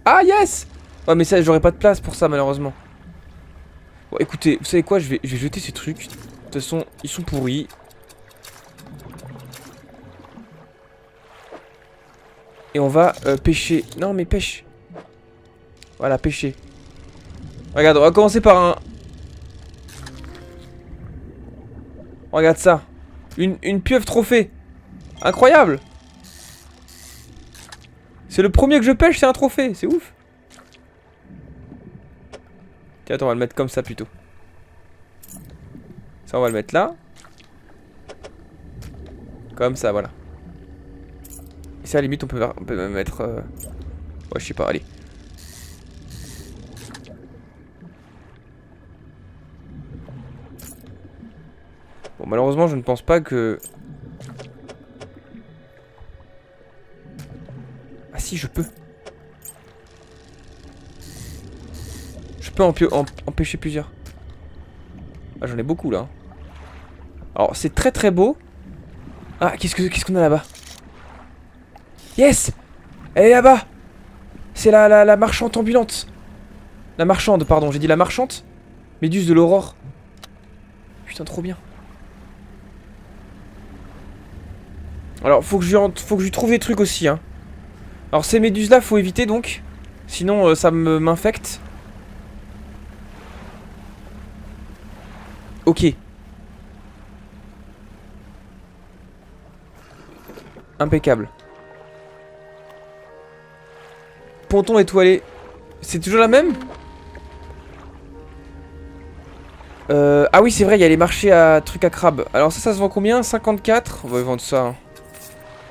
Ah, yes. Ouais, mais ça, j'aurais pas de place pour ça, malheureusement. Bon, écoutez, vous savez quoi, je vais jeter ces trucs. De toute façon, ils sont pourris. Et on va pêcher. Non, mais pêche. Voilà, pêcher. Regarde, on va commencer par un... Regarde ça. Une pieuvre trophée. Incroyable. C'est le premier que je pêche, c'est un trophée. C'est ouf. Tiens, attends, on va le mettre comme ça plutôt. Ça, on va le mettre là. Comme ça, voilà. Et ça, à la limite, on peut même mettre... Ouais, je sais pas, allez. Bon, malheureusement, je ne pense pas que... Ah si, je peux. Je peux empêcher plusieurs. Ah, j'en ai beaucoup, là. Alors, c'est très très beau. Ah, qu'est-ce qu'on a là-bas? Yes! Elle est là-bas! C'est la marchande ambulante. La marchande, pardon, j'ai dit la marchande. Méduse de l'aurore. Putain, trop bien. Alors, faut que je lui trouve des trucs aussi, hein. Alors, ces méduses-là, faut éviter, donc. Sinon, ça m'infecte. Ok. Impeccable. Ponton étoilé. C'est toujours la même? Ah oui, c'est vrai, il y a les marchés à trucs à crabe. Alors ça se vend combien? 54? On va vendre ça, hein.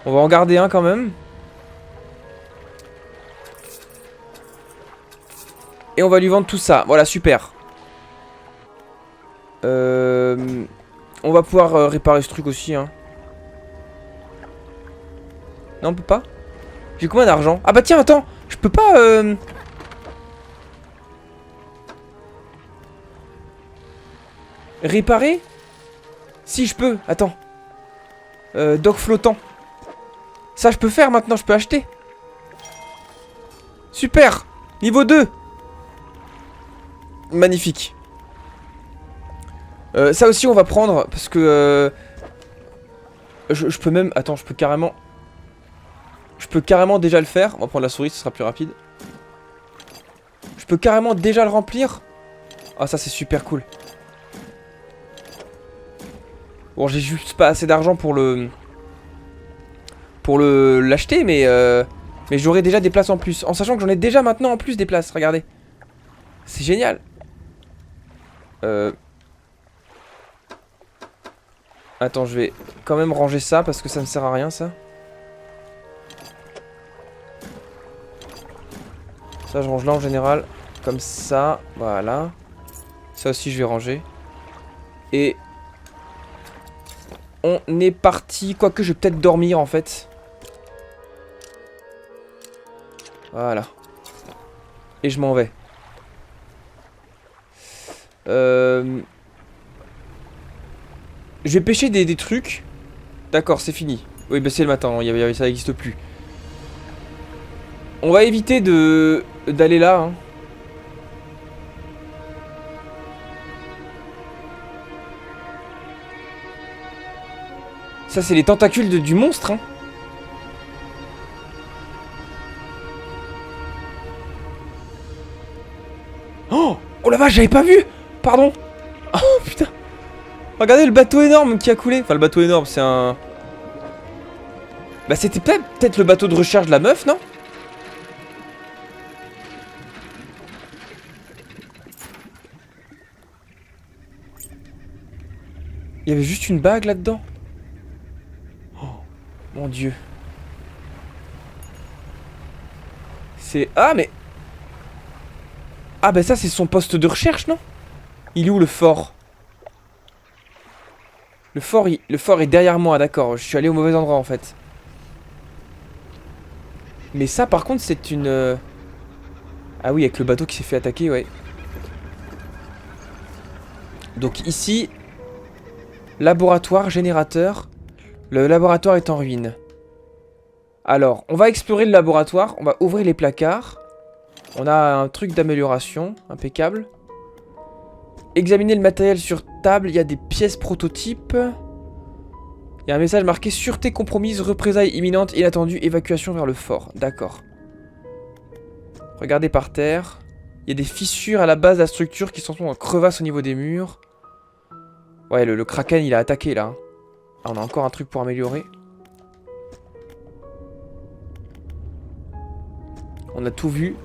On va en garder un quand même. Et on va lui vendre tout ça. Voilà, super. On va pouvoir réparer ce truc aussi, hein. Non, on peut pas? J'ai combien d'argent? Ah bah tiens, attends. Je peux pas... Réparer? Si, je peux. Attends. Dock flottant. Ça, je peux faire maintenant. Je peux acheter. Super. Niveau 2. Magnifique. Ça aussi, on va prendre. Parce que... je peux même... Attends, je peux carrément... Je peux carrément déjà le faire. On va prendre la souris, ce sera plus rapide. Je peux carrément déjà le remplir. Ah, ça, c'est super cool. Bon, j'ai juste pas assez d'argent pour l'acheter, mais j'aurai déjà des places en plus. En sachant que j'en ai déjà maintenant en plus des places, regardez. C'est génial. Attends, je vais quand même ranger ça parce que ça ne sert à rien, ça. Ça, je range là en général. Comme ça, voilà. Ça aussi, je vais ranger. Et... on est parti. Quoique, je vais peut-être dormir, en fait. Voilà. Et je m'en vais. Je vais pêcher des trucs. D'accord, c'est fini. Oui, bah c'est le matin, ça n'existe plus. On va éviter d'aller là, hein. Ça, c'est les tentacules du monstre, hein. Oh! Oh la vache, j'avais pas vu! Pardon! Oh putain! Regardez le bateau énorme qui a coulé. Enfin, le bateau énorme, c'est un... Bah, c'était peut-être le bateau de recherche de la meuf, non? Il y avait juste une bague là-dedans. Oh, mon dieu. C'est... Ah, mais... Ah, bah ça, c'est son poste de recherche, non? Il est où, le fort? Le fort est derrière moi, d'accord. Je suis allé au mauvais endroit en fait. Mais ça par contre c'est une... Ah oui, avec le bateau qui s'est fait attaquer, ouais. Donc ici, laboratoire, générateur. Le laboratoire est en ruine. Alors, on va explorer le laboratoire. On va ouvrir les placards. On a un truc d'amélioration, impeccable. Examiner le matériel sur table. Il y a des pièces prototypes. Il y a un message marqué sûreté compromise, représailles imminente, inattendue, évacuation vers le fort. D'accord. Regardez par terre. Il y a des fissures à la base de la structure qui sont en crevasse au niveau des murs. Ouais, le kraken il a attaqué là. Ah, on a encore un truc pour améliorer. On a tout vu.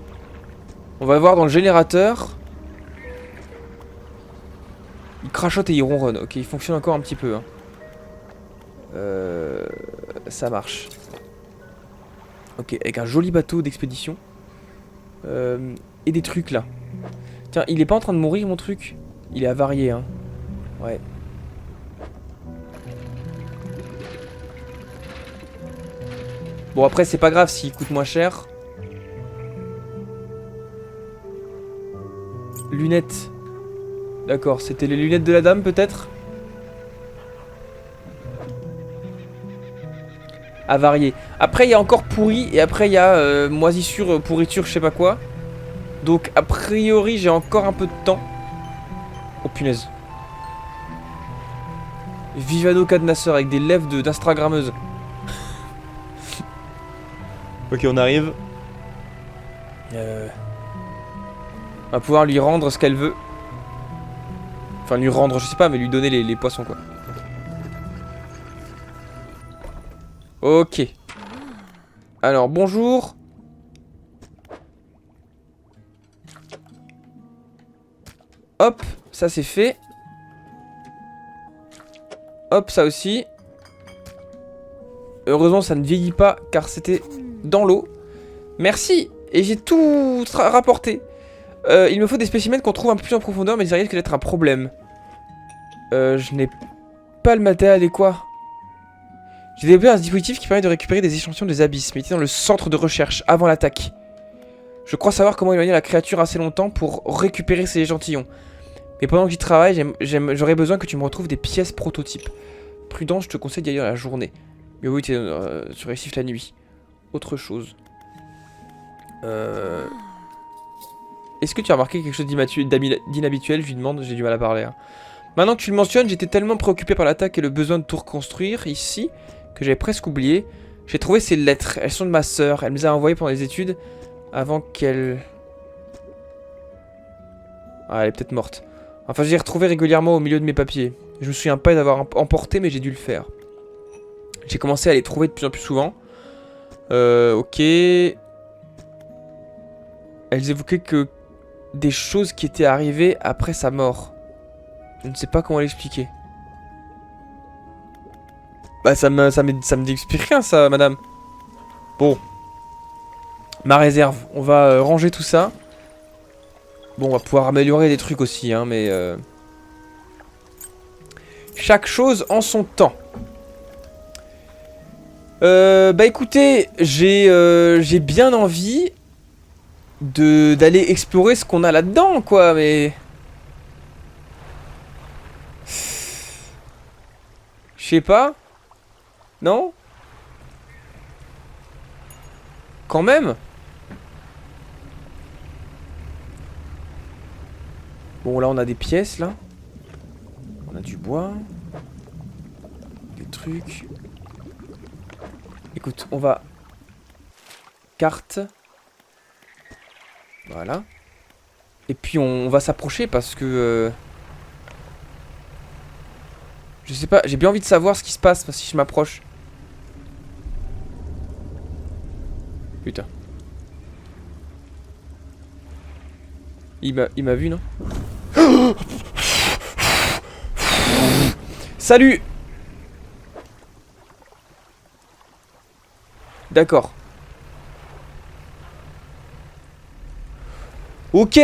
On va voir dans le générateur. Il crachote et il ronronne. Ok, il fonctionne encore un petit peu. Hein. Ça marche. Ok, avec un joli bateau d'expédition. Et des trucs là. Tiens, il est pas en train de mourir mon truc. Il est avarié, hein. Ouais. Bon après c'est pas grave s'il coûte moins cher. Lunettes. D'accord, c'était les lunettes de la dame peut-être. Avarié. Après il y a encore pourri et après il y a moisissure, pourriture, je sais pas quoi. Donc a priori j'ai encore un peu de temps. Oh punaise. Vivado cadenasseur avec des lèvres d'instagrammeuse. Ok, on arrive. On va pouvoir lui rendre ce qu'elle veut. Enfin lui rendre, je sais pas, mais lui donner les poissons quoi. Ok. Alors bonjour. Hop, ça c'est fait. Hop, ça aussi. Heureusement ça ne vieillit pas car c'était dans l'eau. Merci. Et j'ai tout rapporté. Il me faut des spécimens qu'on trouve un peu plus en profondeur, mais ça risque d'être un problème. Je n'ai pas le matériel adéquat. J'ai développé un dispositif qui permet de récupérer des échantillons des abysses, mais il était dans le centre de recherche avant l'attaque. Je crois savoir comment éloigner la créature assez longtemps pour récupérer ces échantillons. Mais pendant que j'y travaille, j'aurais besoin que tu me retrouves des pièces prototypes. Prudent, je te conseille d'y aller dans la journée. Mais oui, tu réussisses la nuit. Autre chose. Est-ce que tu as remarqué quelque chose d'inhabituel? Je lui demande, j'ai du mal à parler. Hein. Maintenant que tu le mentionnes, j'étais tellement préoccupé par l'attaque et le besoin de tout reconstruire ici que j'avais presque oublié. J'ai trouvé ces lettres. Elles sont de ma sœur. Elle me les a envoyées pendant les études avant qu'elle... Ah, elle est peut-être morte. Enfin, je les retrouvées régulièrement au milieu de mes papiers. Je me souviens pas d'avoir emporté, mais j'ai dû le faire. J'ai commencé à les trouver de plus en plus souvent. Ok. Elles évoquaient que des choses qui étaient arrivées après sa mort. Je ne sais pas comment l'expliquer. Bah ça me explique rien ça, madame. Bon. Ma réserve. On va ranger tout ça. Bon, on va pouvoir améliorer des trucs aussi, hein, mais... Chaque chose en son temps. Bah écoutez, j'ai bien envie d'aller explorer ce qu'on a là-dedans, quoi, mais... Je sais pas. Non? Quand même? Bon, là, on a des pièces, là. On a du bois. Des trucs. Écoute, on va... Carte. Voilà. Et puis, on va s'approcher parce que... Je sais pas, j'ai bien envie de savoir ce qui se passe si je m'approche. Putain. Il m'a vu, non? Salut! D'accord. Ok!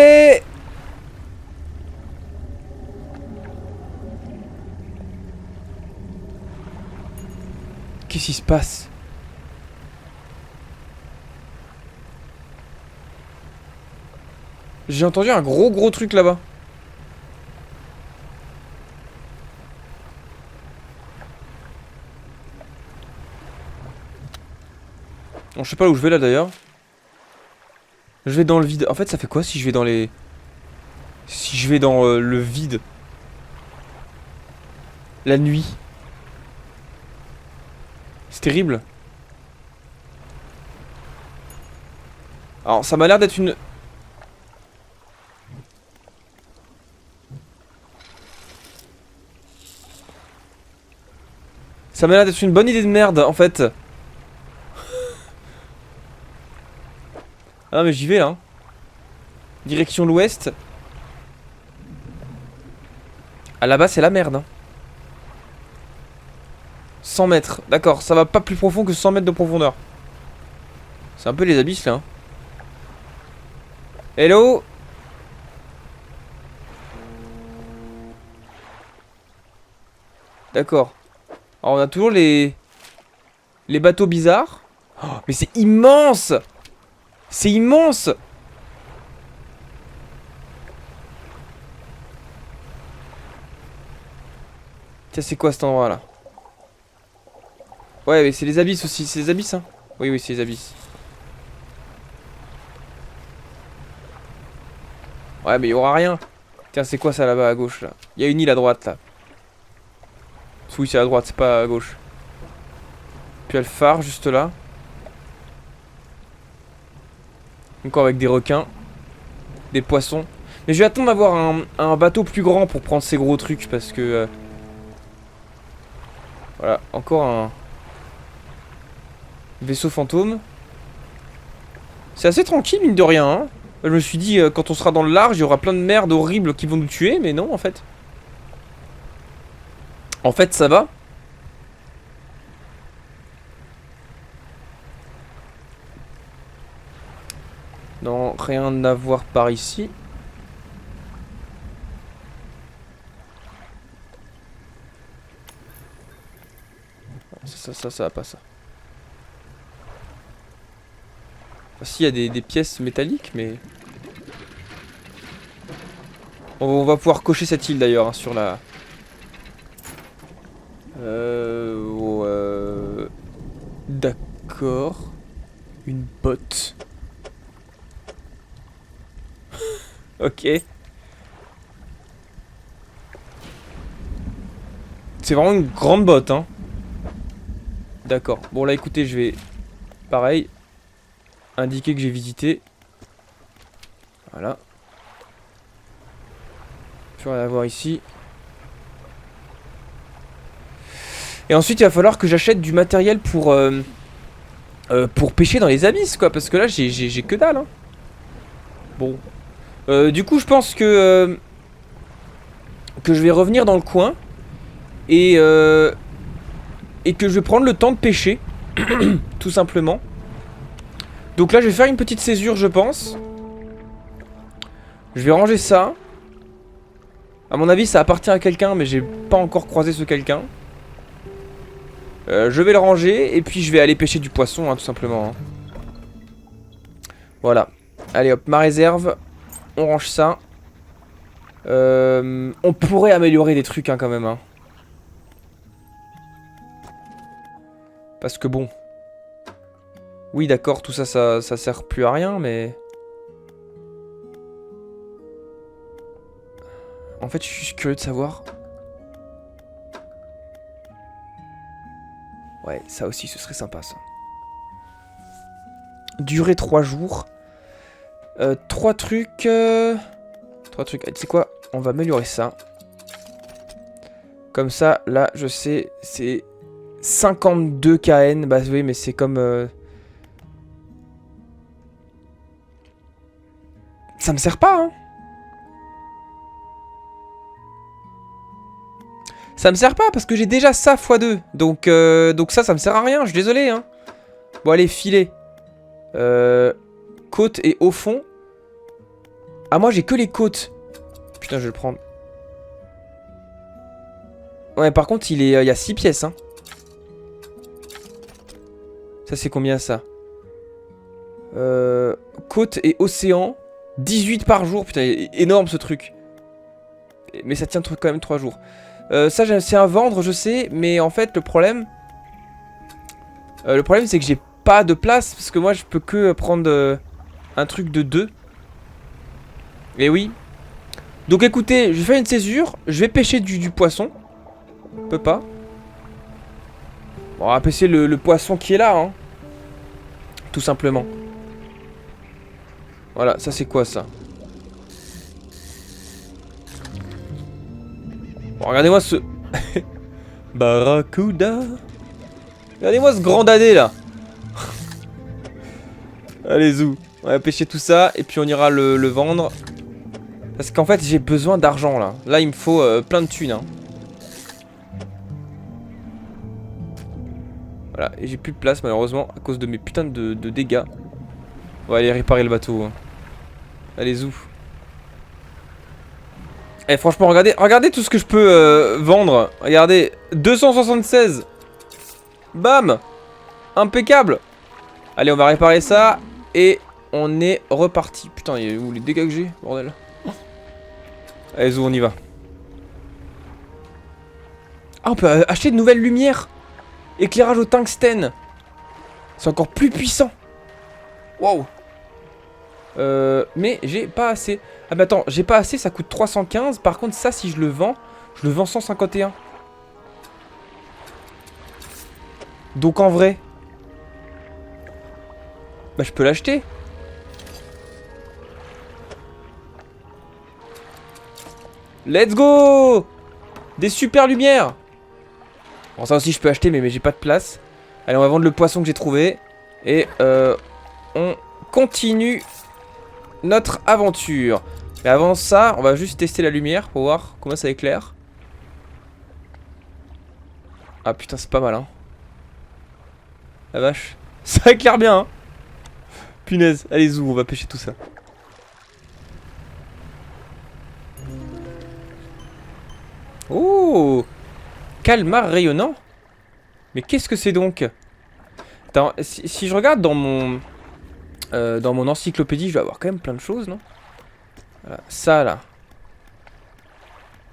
Qu'est-ce qui se passe? J'ai entendu un gros truc là-bas. Bon, je sais pas où je vais là d'ailleurs. Je vais dans le vide. En fait, ça fait quoi si je vais dans les... Si je vais dans le vide? La nuit. C'est terrible. Alors, ça m'a l'air d'être une... Ça m'a l'air d'être une bonne idée de merde, en fait. Ah, mais j'y vais, là. Direction l'ouest. Ah, là-bas, c'est la merde. 100 mètres. D'accord, ça va pas plus profond que 100 mètres de profondeur. C'est un peu les abysses, là. Hein. Hello? D'accord. Alors, on a toujours les bateaux bizarres. Oh, mais c'est immense! C'est immense! Tiens, c'est quoi cet endroit là? Ouais, mais c'est les abysses aussi. C'est les abysses, hein? Oui, c'est les abysses. Ouais, mais il y aura rien. Tiens, c'est quoi ça là-bas à gauche là? Il y a une île à droite là. Oui, c'est à droite, c'est pas à gauche. Puis il y a le phare juste là. Encore avec des requins. Des poissons. Mais je vais attendre d'avoir un bateau plus grand pour prendre ces gros trucs parce que... voilà, encore un... vaisseau fantôme. C'est assez tranquille mine de rien, hein. Je me suis dit, quand on sera dans le large, il y aura plein de merdes horribles qui vont nous tuer, mais non en fait. En fait, ça va. Non, rien à voir par ici. Ça va pas ça. Enfin, si, il y a des pièces métalliques, mais... On va pouvoir cocher cette île d'ailleurs, hein, sur la... D'accord. Une botte. Ok. C'est vraiment une grande botte, hein. D'accord. Bon là écoutez, je vais... pareil. Indiquer que j'ai visité. Voilà. Plus rien à voir ici. Et ensuite il va falloir que j'achète du matériel pour pêcher dans les abysses quoi. Parce que là j'ai que dalle, hein. Bon. Du coup je pense que je vais revenir dans le coin. Et que je vais prendre le temps de pêcher. Tout simplement. Donc là je vais faire une petite césure je pense. Je vais ranger ça. À mon avis ça appartient à quelqu'un mais j'ai pas encore croisé ce quelqu'un. Je vais le ranger et puis je vais aller pêcher du poisson hein, tout simplement. Hein. Voilà. Allez hop, ma réserve. On range ça. On pourrait améliorer des trucs hein, quand même. Hein. Parce que bon. Oui d'accord, tout ça, ça sert plus à rien mais... En fait je suis juste curieux de savoir... Ouais, ça aussi, ce serait sympa, ça. Durer 3 jours. 3 trucs... 3 trucs... Tu sais quoi? On va améliorer ça. Comme ça, là, je sais, c'est 52 KN. Bah oui, mais c'est comme... Ça me sert pas, hein. Ça me sert pas parce que j'ai déjà ça x2. Donc ça me sert à rien. Je suis désolé. Hein. Bon, allez, filet. Côte et au fond. Ah, moi, j'ai que les côtes. Putain, je vais le prendre. Ouais, par contre, il y a 6 pièces. Hein. Ça c'est combien ça? Côte et océan. 18 par jour, putain, énorme ce truc. Mais ça tient quand même 3 jours. Ça c'est à vendre, je sais, mais en fait le problème c'est que j'ai pas de place, parce que moi je peux que prendre un truc de 2. Et oui. Donc écoutez, je vais faire une césure, je vais pêcher du poisson. On peut pas. Bon, on va pêcher le poisson qui est là, hein. Tout simplement. Voilà, ça c'est quoi ça? Bon, regardez-moi ce... Barracuda. Regardez-moi ce grand dadé là. Allez, zou. On va pêcher tout ça et puis on ira le vendre. Parce qu'en fait j'ai besoin d'argent là. Là il me faut plein de thunes, hein. Voilà, et j'ai plus de place malheureusement à cause de mes putains de dégâts. On va aller réparer le bateau, hein. Allez, zou. Eh franchement regardez tout ce que je peux vendre. Regardez, 276. Bam. Impeccable. Allez, on va réparer ça. Et on est reparti. Putain, il y a où les dégâts que j'ai, bordel. Allez, zou, on y va. Ah, on peut acheter de nouvelles lumières. Éclairage au tungstène. C'est encore plus puissant. Wow. Mais j'ai pas assez. Ah bah attends, j'ai pas assez, ça coûte 315. Par contre ça, si je le vends 151. Donc en vrai, bah je peux l'acheter. Let's go. Des super lumières. Bon, ça aussi je peux acheter, mais j'ai pas de place. Allez, on va vendre le poisson que j'ai trouvé. Et on continue notre aventure. Mais avant ça, on va juste tester la lumière pour voir comment ça éclaire. Ah putain, c'est pas mal, hein. La vache. Ça éclaire bien, hein. Punaise. Allez, zou, on va pêcher tout ça. Oh, calmar rayonnant. Mais qu'est-ce que c'est donc? Attends, si je regarde dans mon encyclopédie, je vais avoir quand même plein de choses, non? Voilà, ça là.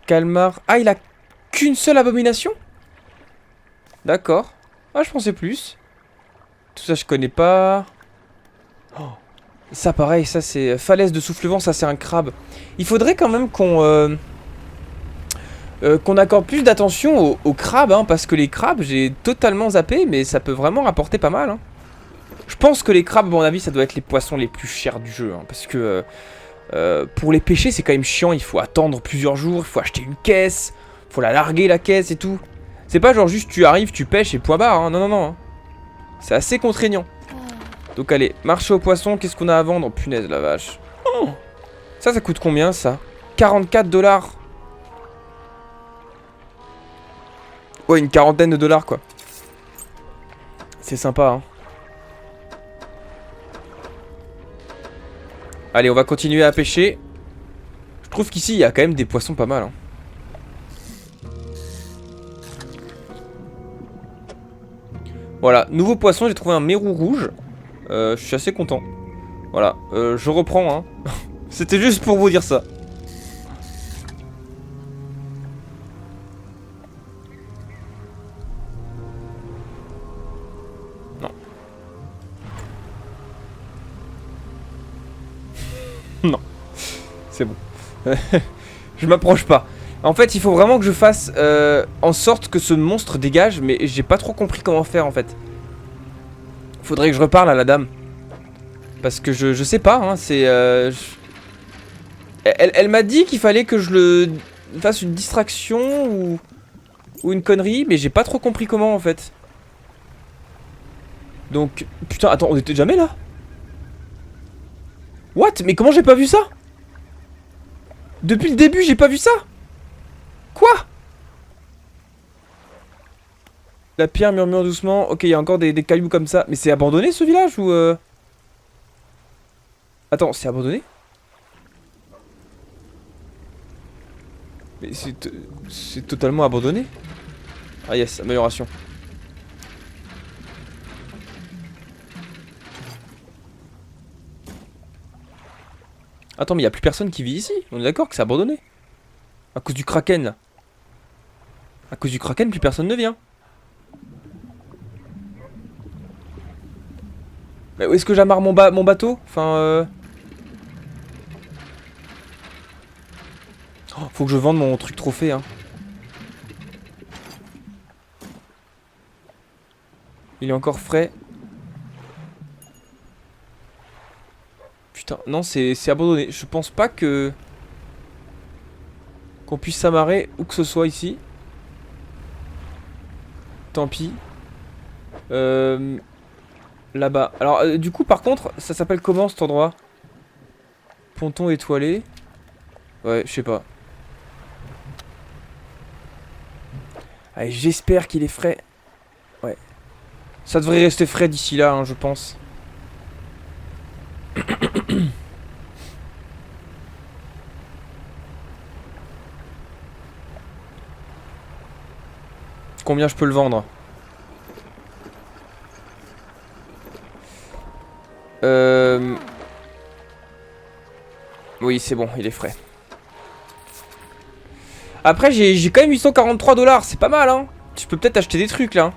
Calmar. Ah, il a qu'une seule abomination? D'accord. Ah, je pensais plus. Tout ça, je connais pas. Oh. Ça, pareil, ça c'est falaise de souffle-vent, ça c'est un crabe. Il faudrait quand même qu'on accorde plus d'attention aux crabes, hein, parce que les crabes, j'ai totalement zappé, mais ça peut vraiment rapporter pas mal, hein. Je pense que les crabes, à mon avis, ça doit être les poissons les plus chers du jeu, hein, parce que pour les pêcher, c'est quand même chiant. Il faut attendre plusieurs jours, il faut acheter une caisse, il faut la larguer la caisse et tout. C'est pas genre juste tu arrives, tu pêches et point barre, hein. Non, non, non, hein. C'est assez contraignant. Donc allez, marché aux poissons, qu'est-ce qu'on a à vendre? Punaise la vache. Oh, ça coûte combien ça? 44 $. Ouais, une quarantaine de dollars quoi. C'est sympa, hein. Allez, on va continuer à pêcher. Je trouve qu'ici, il y a quand même des poissons pas mal, hein. Voilà, nouveau poisson, j'ai trouvé un mérou rouge. Je suis assez content. Voilà, je reprends, hein. C'était juste pour vous dire ça. Non. Non. C'est bon. Je m'approche pas. En fait, il faut vraiment que je fasse en sorte que ce monstre dégage, mais j'ai pas trop compris comment faire en fait. Faudrait que je reparle à la dame. Parce que je sais pas, hein, c'est... Elle m'a dit qu'il fallait que je le fasse une distraction ou une connerie, mais j'ai pas trop compris comment en fait. Donc, putain, attends, on était jamais là? What? Mais comment j'ai pas vu ça? Depuis le début, j'ai pas vu ça? Quoi? La pierre murmure doucement. Ok, il y a encore des cailloux comme ça. Mais c'est abandonné ce village ou Attends, c'est abandonné? Mais c'est totalement abandonné. Ah yes, amélioration. Attends, mais il y a plus personne qui vit ici. On est d'accord que c'est abandonné. À cause du Kraken, là. À cause du Kraken, plus personne ne vient. Mais où est-ce que j'amarre mon bateau? Enfin, oh, faut que je vende mon truc trophée, hein. Il est encore frais. Putain, non, c'est abandonné. Je pense pas que... qu'on puisse s'amarrer où que ce soit ici. Tant pis. Là-bas. Alors, du coup, par contre, ça s'appelle comment cet endroit? Ponton étoilé. Ouais, je sais pas. Allez, j'espère qu'il est frais. Ouais. Ça devrait rester frais d'ici là, hein, je pense. Combien je peux le vendre? Oui, c'est bon, il est frais. Après, j'ai quand même 843 $. C'est pas mal, hein. Je peux peut-être acheter des trucs, là.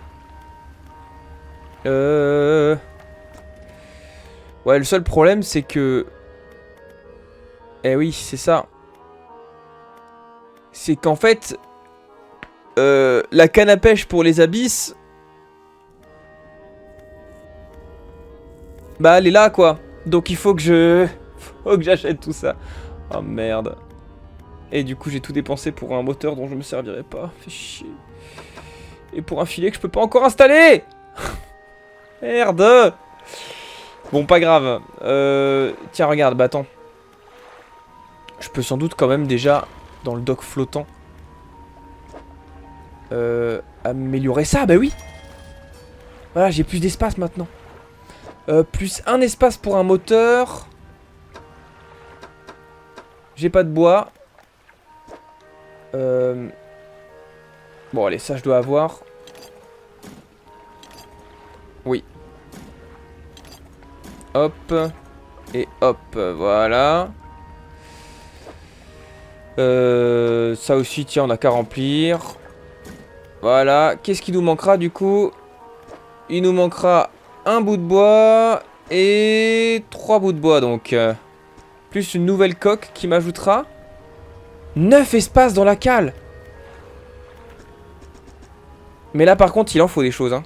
Ouais, le seul problème, c'est que... Eh oui, c'est ça. C'est qu'en fait... la canne à pêche pour les abysses... Bah, elle est là, quoi. Donc, il faut que je... faut que j'achète tout ça. Oh, merde. Et du coup, j'ai tout dépensé pour un moteur dont je me servirai pas. Fait chier. Et pour un filet que je peux pas encore installer. Merde. Bon, pas grave. Tiens, regarde, bah attends. Je peux sans doute quand même déjà, dans le dock flottant, améliorer ça, bah oui. Voilà, j'ai plus d'espace maintenant. Plus un espace pour un moteur. J'ai pas de bois. Bon, allez, ça je dois avoir. Oui. Hop. Et hop, voilà. Ça aussi, tiens, on a qu'à remplir. Voilà. Qu'est-ce qui nous manquera du coup? Il nous manquera un bout de bois et 3 bouts de bois, donc. Plus une nouvelle coque qui m'ajoutera 9 espaces dans la cale. Mais là, par contre, il en faut des choses, hein.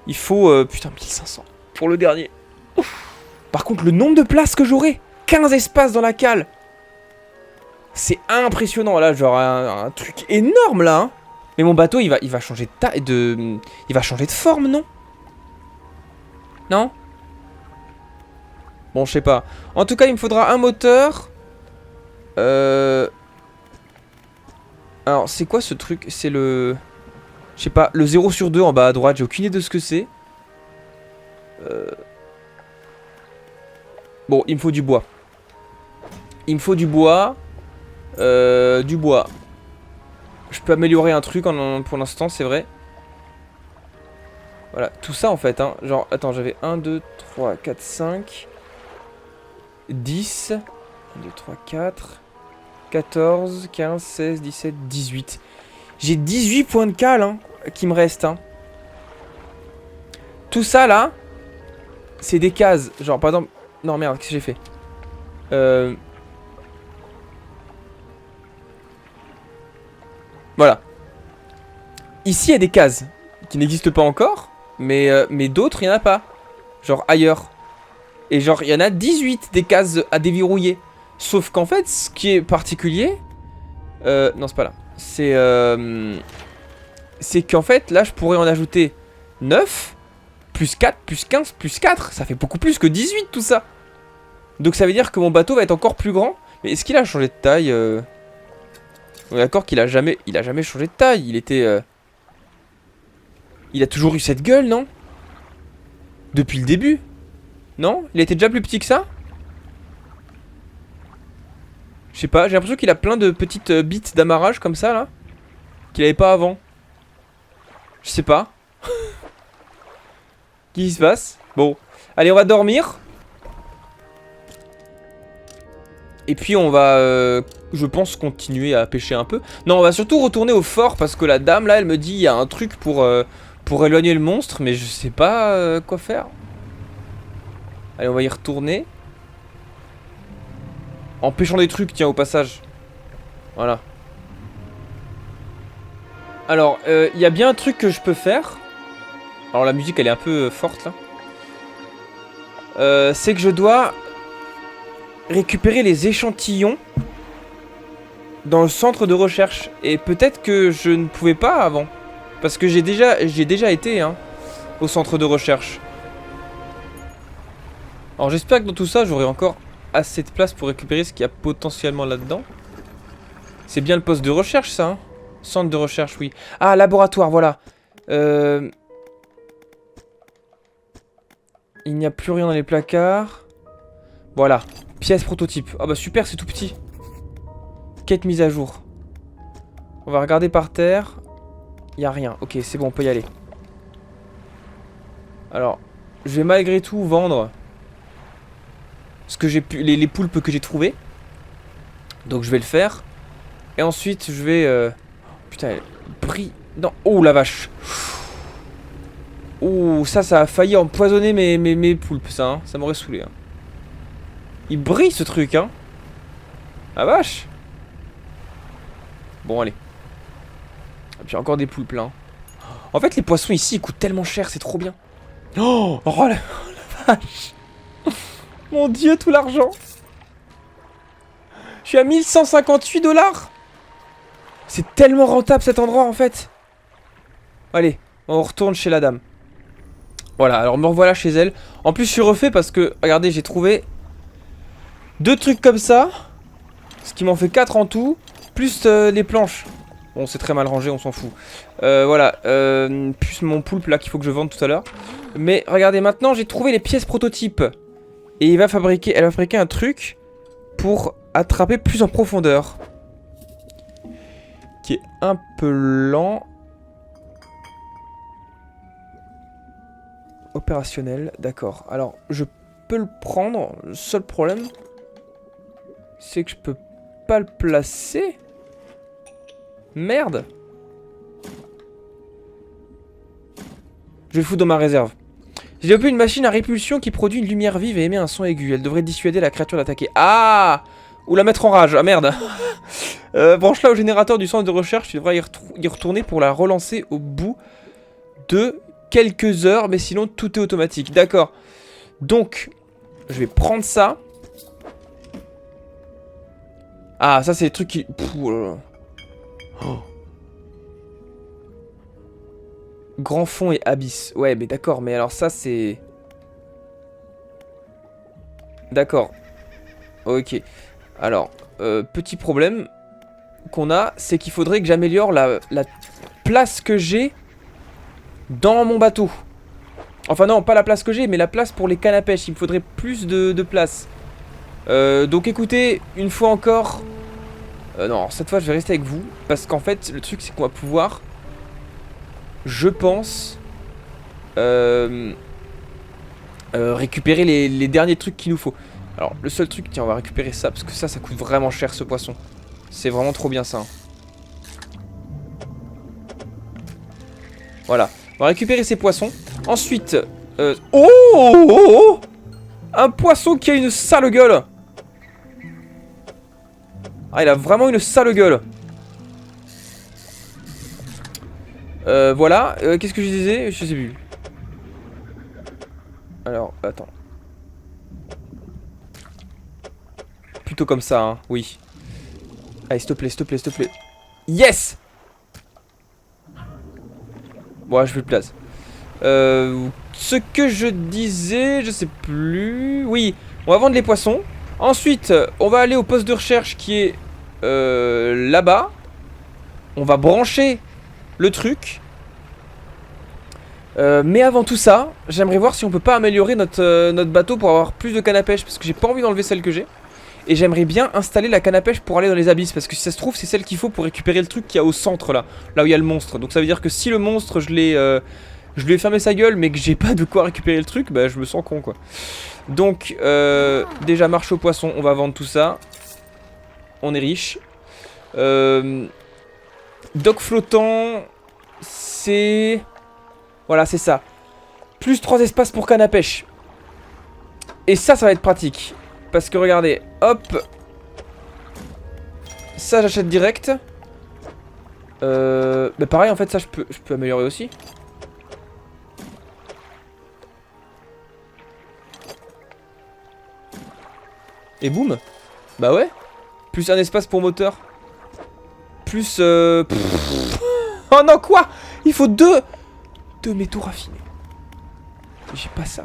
Il faut, putain, 1500 pour le dernier. Ouf. Par contre, le nombre de places que j'aurai, 15 espaces dans la cale. C'est impressionnant, là, genre un truc énorme, là, hein. Mais mon bateau, il va changer de taille, il va changer de forme, non? Non? Bon, je sais pas. En tout cas, il me faudra un moteur. Alors, c'est quoi ce truc? C'est le... Je sais pas, le 0/2 en bas à droite. J'ai aucune idée de ce que c'est. Bon, il me faut du bois. Il me faut du bois. Du bois. Je peux améliorer un truc pour l'instant, c'est vrai. Voilà, tout ça en fait, hein. Genre, attends, j'avais 1, 2, 3, 4, 5... 10, 1, 2, 3, 4, 14, 15, 16, 17, 18. J'ai 18 points de cale, hein, qui me restent, hein. Tout ça, là, c'est des cases. Genre, par exemple... Non, merde, qu'est-ce que j'ai fait? Voilà. Ici, il y a des cases qui n'existent pas encore, mais d'autres, il n'y en a pas. Genre, ailleurs. Et genre, il y en a 18 des cases à déverrouiller. Sauf qu'en fait, ce qui est particulier... non, c'est pas là. C'est qu'en fait, là, je pourrais en ajouter 9, plus 4, plus 15, plus 4. Ça fait beaucoup plus que 18, tout ça. Donc ça veut dire que mon bateau va être encore plus grand. Mais est-ce qu'il a changé de taille On est d'accord qu'il a jamais changé de taille. Il était... Il a toujours eu cette gueule, non? Depuis le début. Non? Il était déjà plus petit que ça? Je sais pas, j'ai l'impression qu'il a plein de petites bites d'amarrage comme ça, là. Qu'il avait pas avant. Je sais pas. Qu'est-ce qui se passe? Bon. Allez, on va dormir. Et puis on va, je pense, continuer à pêcher un peu. Non, on va surtout retourner au fort parce que la dame là, elle me dit il y a un truc pour éloigner le monstre, mais je sais pas quoi faire. Allez, on va y retourner. En pêchant des trucs, tiens, au passage. Voilà. Alors, il y a bien un truc que je peux faire. Alors la musique, elle est un peu forte là. C'est que je dois récupérer les échantillons dans le centre de recherche. Et peut-être que je ne pouvais pas avant. Parce que j'ai déjà été hein, au centre de recherche. Alors j'espère que dans tout ça, j'aurai encore assez de place pour récupérer ce qu'il y a potentiellement là-dedans. C'est bien le poste de recherche ça hein. Centre de recherche, oui. Ah, laboratoire, voilà. Il n'y a plus rien dans les placards. Voilà. Pièce prototype. Ah bah super, c'est tout petit. Quête mise à jour. On va regarder par terre. Il n'y a rien. Ok, c'est bon, on peut y aller. Alors, je vais malgré tout vendre ce que j'ai pu, les poulpes que j'ai trouvées. Donc je vais le faire. Et ensuite, je vais... Putain, elle brille. Non. Oh la vache. Oh, ça a failli empoisonner mes poulpes, ça. Hein. Ça m'aurait saoulé. Hein. Il brille ce truc, hein. La vache. Bon, allez. Et puis encore des poulpes là. En fait, les poissons ici, ils coûtent tellement cher, c'est trop bien. Oh, la vache. Mon dieu, tout l'argent. Je suis à 1158 $. C'est tellement rentable cet endroit en fait. Allez, on retourne chez la dame. Voilà, alors me revoilà chez elle. En plus, je suis refait parce que, regardez, j'ai trouvé 2 trucs comme ça. Ce qui m'en fait 4 en tout. Plus les planches. Bon, c'est très mal rangé, on s'en fout. Voilà, plus mon poulpe là qu'il faut que je vende tout à l'heure. Mais regardez, maintenant j'ai trouvé les pièces prototypes. Et elle va fabriquer un truc pour attraper plus en profondeur. Qui est un peu lent. Opérationnel, d'accord. Alors, je peux le prendre. Le seul problème, c'est que je peux pas le placer. Merde. Je vais le foutre dans ma réserve. J'ai développé une machine à répulsion qui produit une lumière vive et émet un son aigu. Elle devrait dissuader la créature d'attaquer. Ah! Ou la mettre en rage. Ah merde. Branche-la au générateur du centre de recherche. Tu devras y retourner pour la relancer au bout de quelques heures. Mais sinon, tout est automatique. D'accord. Donc, je vais prendre ça. Ah, ça, c'est les trucs qui... Pff, oh là là. Oh. Grand fond et abysse. Ouais, mais d'accord. Mais alors ça, c'est... D'accord. Ok. Alors, petit problème qu'on a, c'est qu'il faudrait que j'améliore la place que j'ai dans mon bateau. Enfin non, pas la place que j'ai, mais la place pour les cannes à pêche. Il me faudrait plus de place. Donc écoutez, une fois encore... non, cette fois je vais rester avec vous. Parce qu'en fait, le truc c'est qu'on va pouvoir... Je pense... récupérer les derniers trucs qu'il nous faut. Alors, le seul truc, tiens, on va récupérer ça, parce que ça coûte vraiment cher, ce poisson. C'est vraiment trop bien, ça. Hein. Voilà. On va récupérer ces poissons. Ensuite... Oh, un poisson qui a une sale gueule. Ah, il a vraiment une sale gueule. Voilà. Qu'est-ce que je disais? Je sais plus. Alors, attends. Plutôt comme ça, hein, oui. Allez, s'il te plaît, s'il te plaît, s'il te plaît. Yes! Bon, je fais le place. Ce que je disais, je sais plus... Oui, on va vendre les poissons. Ensuite, on va aller au poste de recherche qui est là-bas. On va brancher le truc. Mais avant tout ça, j'aimerais voir si on peut pas améliorer notre bateau pour avoir plus de canne à pêche. Parce que j'ai pas envie d'enlever celle que j'ai. Et j'aimerais bien installer la canne à pêche pour aller dans les abysses. Parce que si ça se trouve, c'est celle qu'il faut pour récupérer le truc qu'il y a au centre là. Là où il y a le monstre. Donc ça veut dire que si le monstre, je lui ai fermé sa gueule, mais que j'ai pas de quoi récupérer le truc, bah je me sens con quoi. Donc déjà marche au poisson, on va vendre tout ça. On est riche. Dock flottant, c'est... Voilà, c'est ça. Plus 3 espaces pour canne à pêche. Et ça va être pratique. Parce que regardez, hop. Ça, j'achète direct. Bah pareil, en fait, ça, je peux améliorer aussi. Et boum. Bah ouais. Plus un espace pour moteur. Plus... Oh non, quoi? Il faut deux métaux raffinés. J'ai pas ça.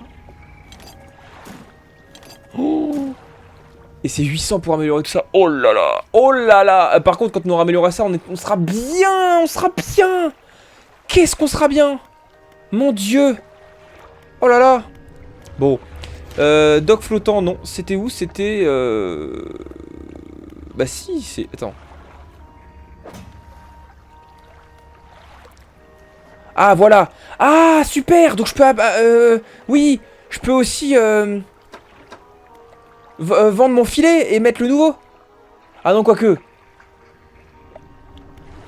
Oh. Et c'est 800 pour améliorer tout ça. Oh là là. Oh là là. Par contre, quand on aura amélioré ça, on sera bien. On sera bien. Qu'est-ce qu'on sera bien. Mon Dieu. Oh là là. Bon. Dock flottant, non. C'était où? C'était... Bah si, c'est... Attends. Ah, voilà. Ah, super. Donc je peux... oui. Je peux aussi... vendre mon filet et mettre le nouveau. Ah non, quoique.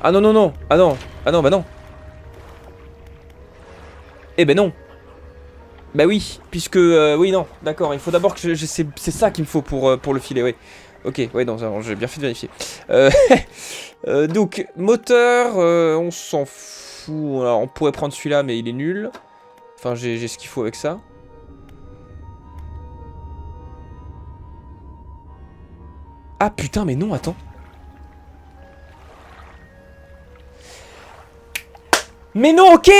Ah non, non, non. Ah non. Ah non, bah non. Eh ben non. Bah oui, puisque... oui, non, d'accord. Il faut d'abord que c'est ça qu'il me faut pour le filet, oui. Ok, ouais, non, j'ai bien fait de vérifier. Donc, moteur, on s'en fout. Alors, on pourrait prendre celui-là, mais il est nul. Enfin, j'ai ce qu'il faut avec ça. Ah putain, mais non, attends. Mais non, ok.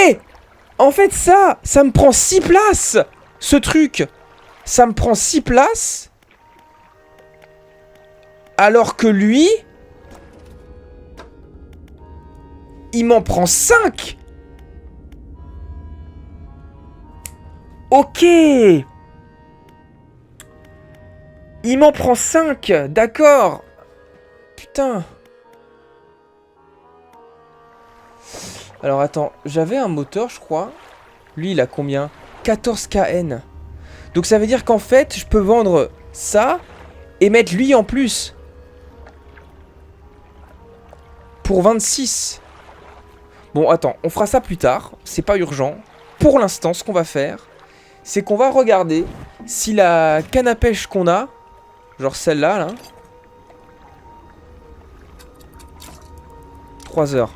En fait, ça me prend 6 places. Ce truc, ça me prend 6 places. Alors que lui, il m'en prend 5. Ok. Il m'en prend 5, d'accord. Putain. Alors attends, j'avais un moteur je crois. Lui il a combien? 14 kN. Donc ça veut dire qu'en fait je peux vendre ça et mettre lui en plus. Pour 26. Bon attends, on fera ça plus tard. C'est pas urgent. Pour l'instant ce qu'on va faire, c'est qu'on va regarder si la canne à pêche qu'on a, genre celle-là là, 3 heures.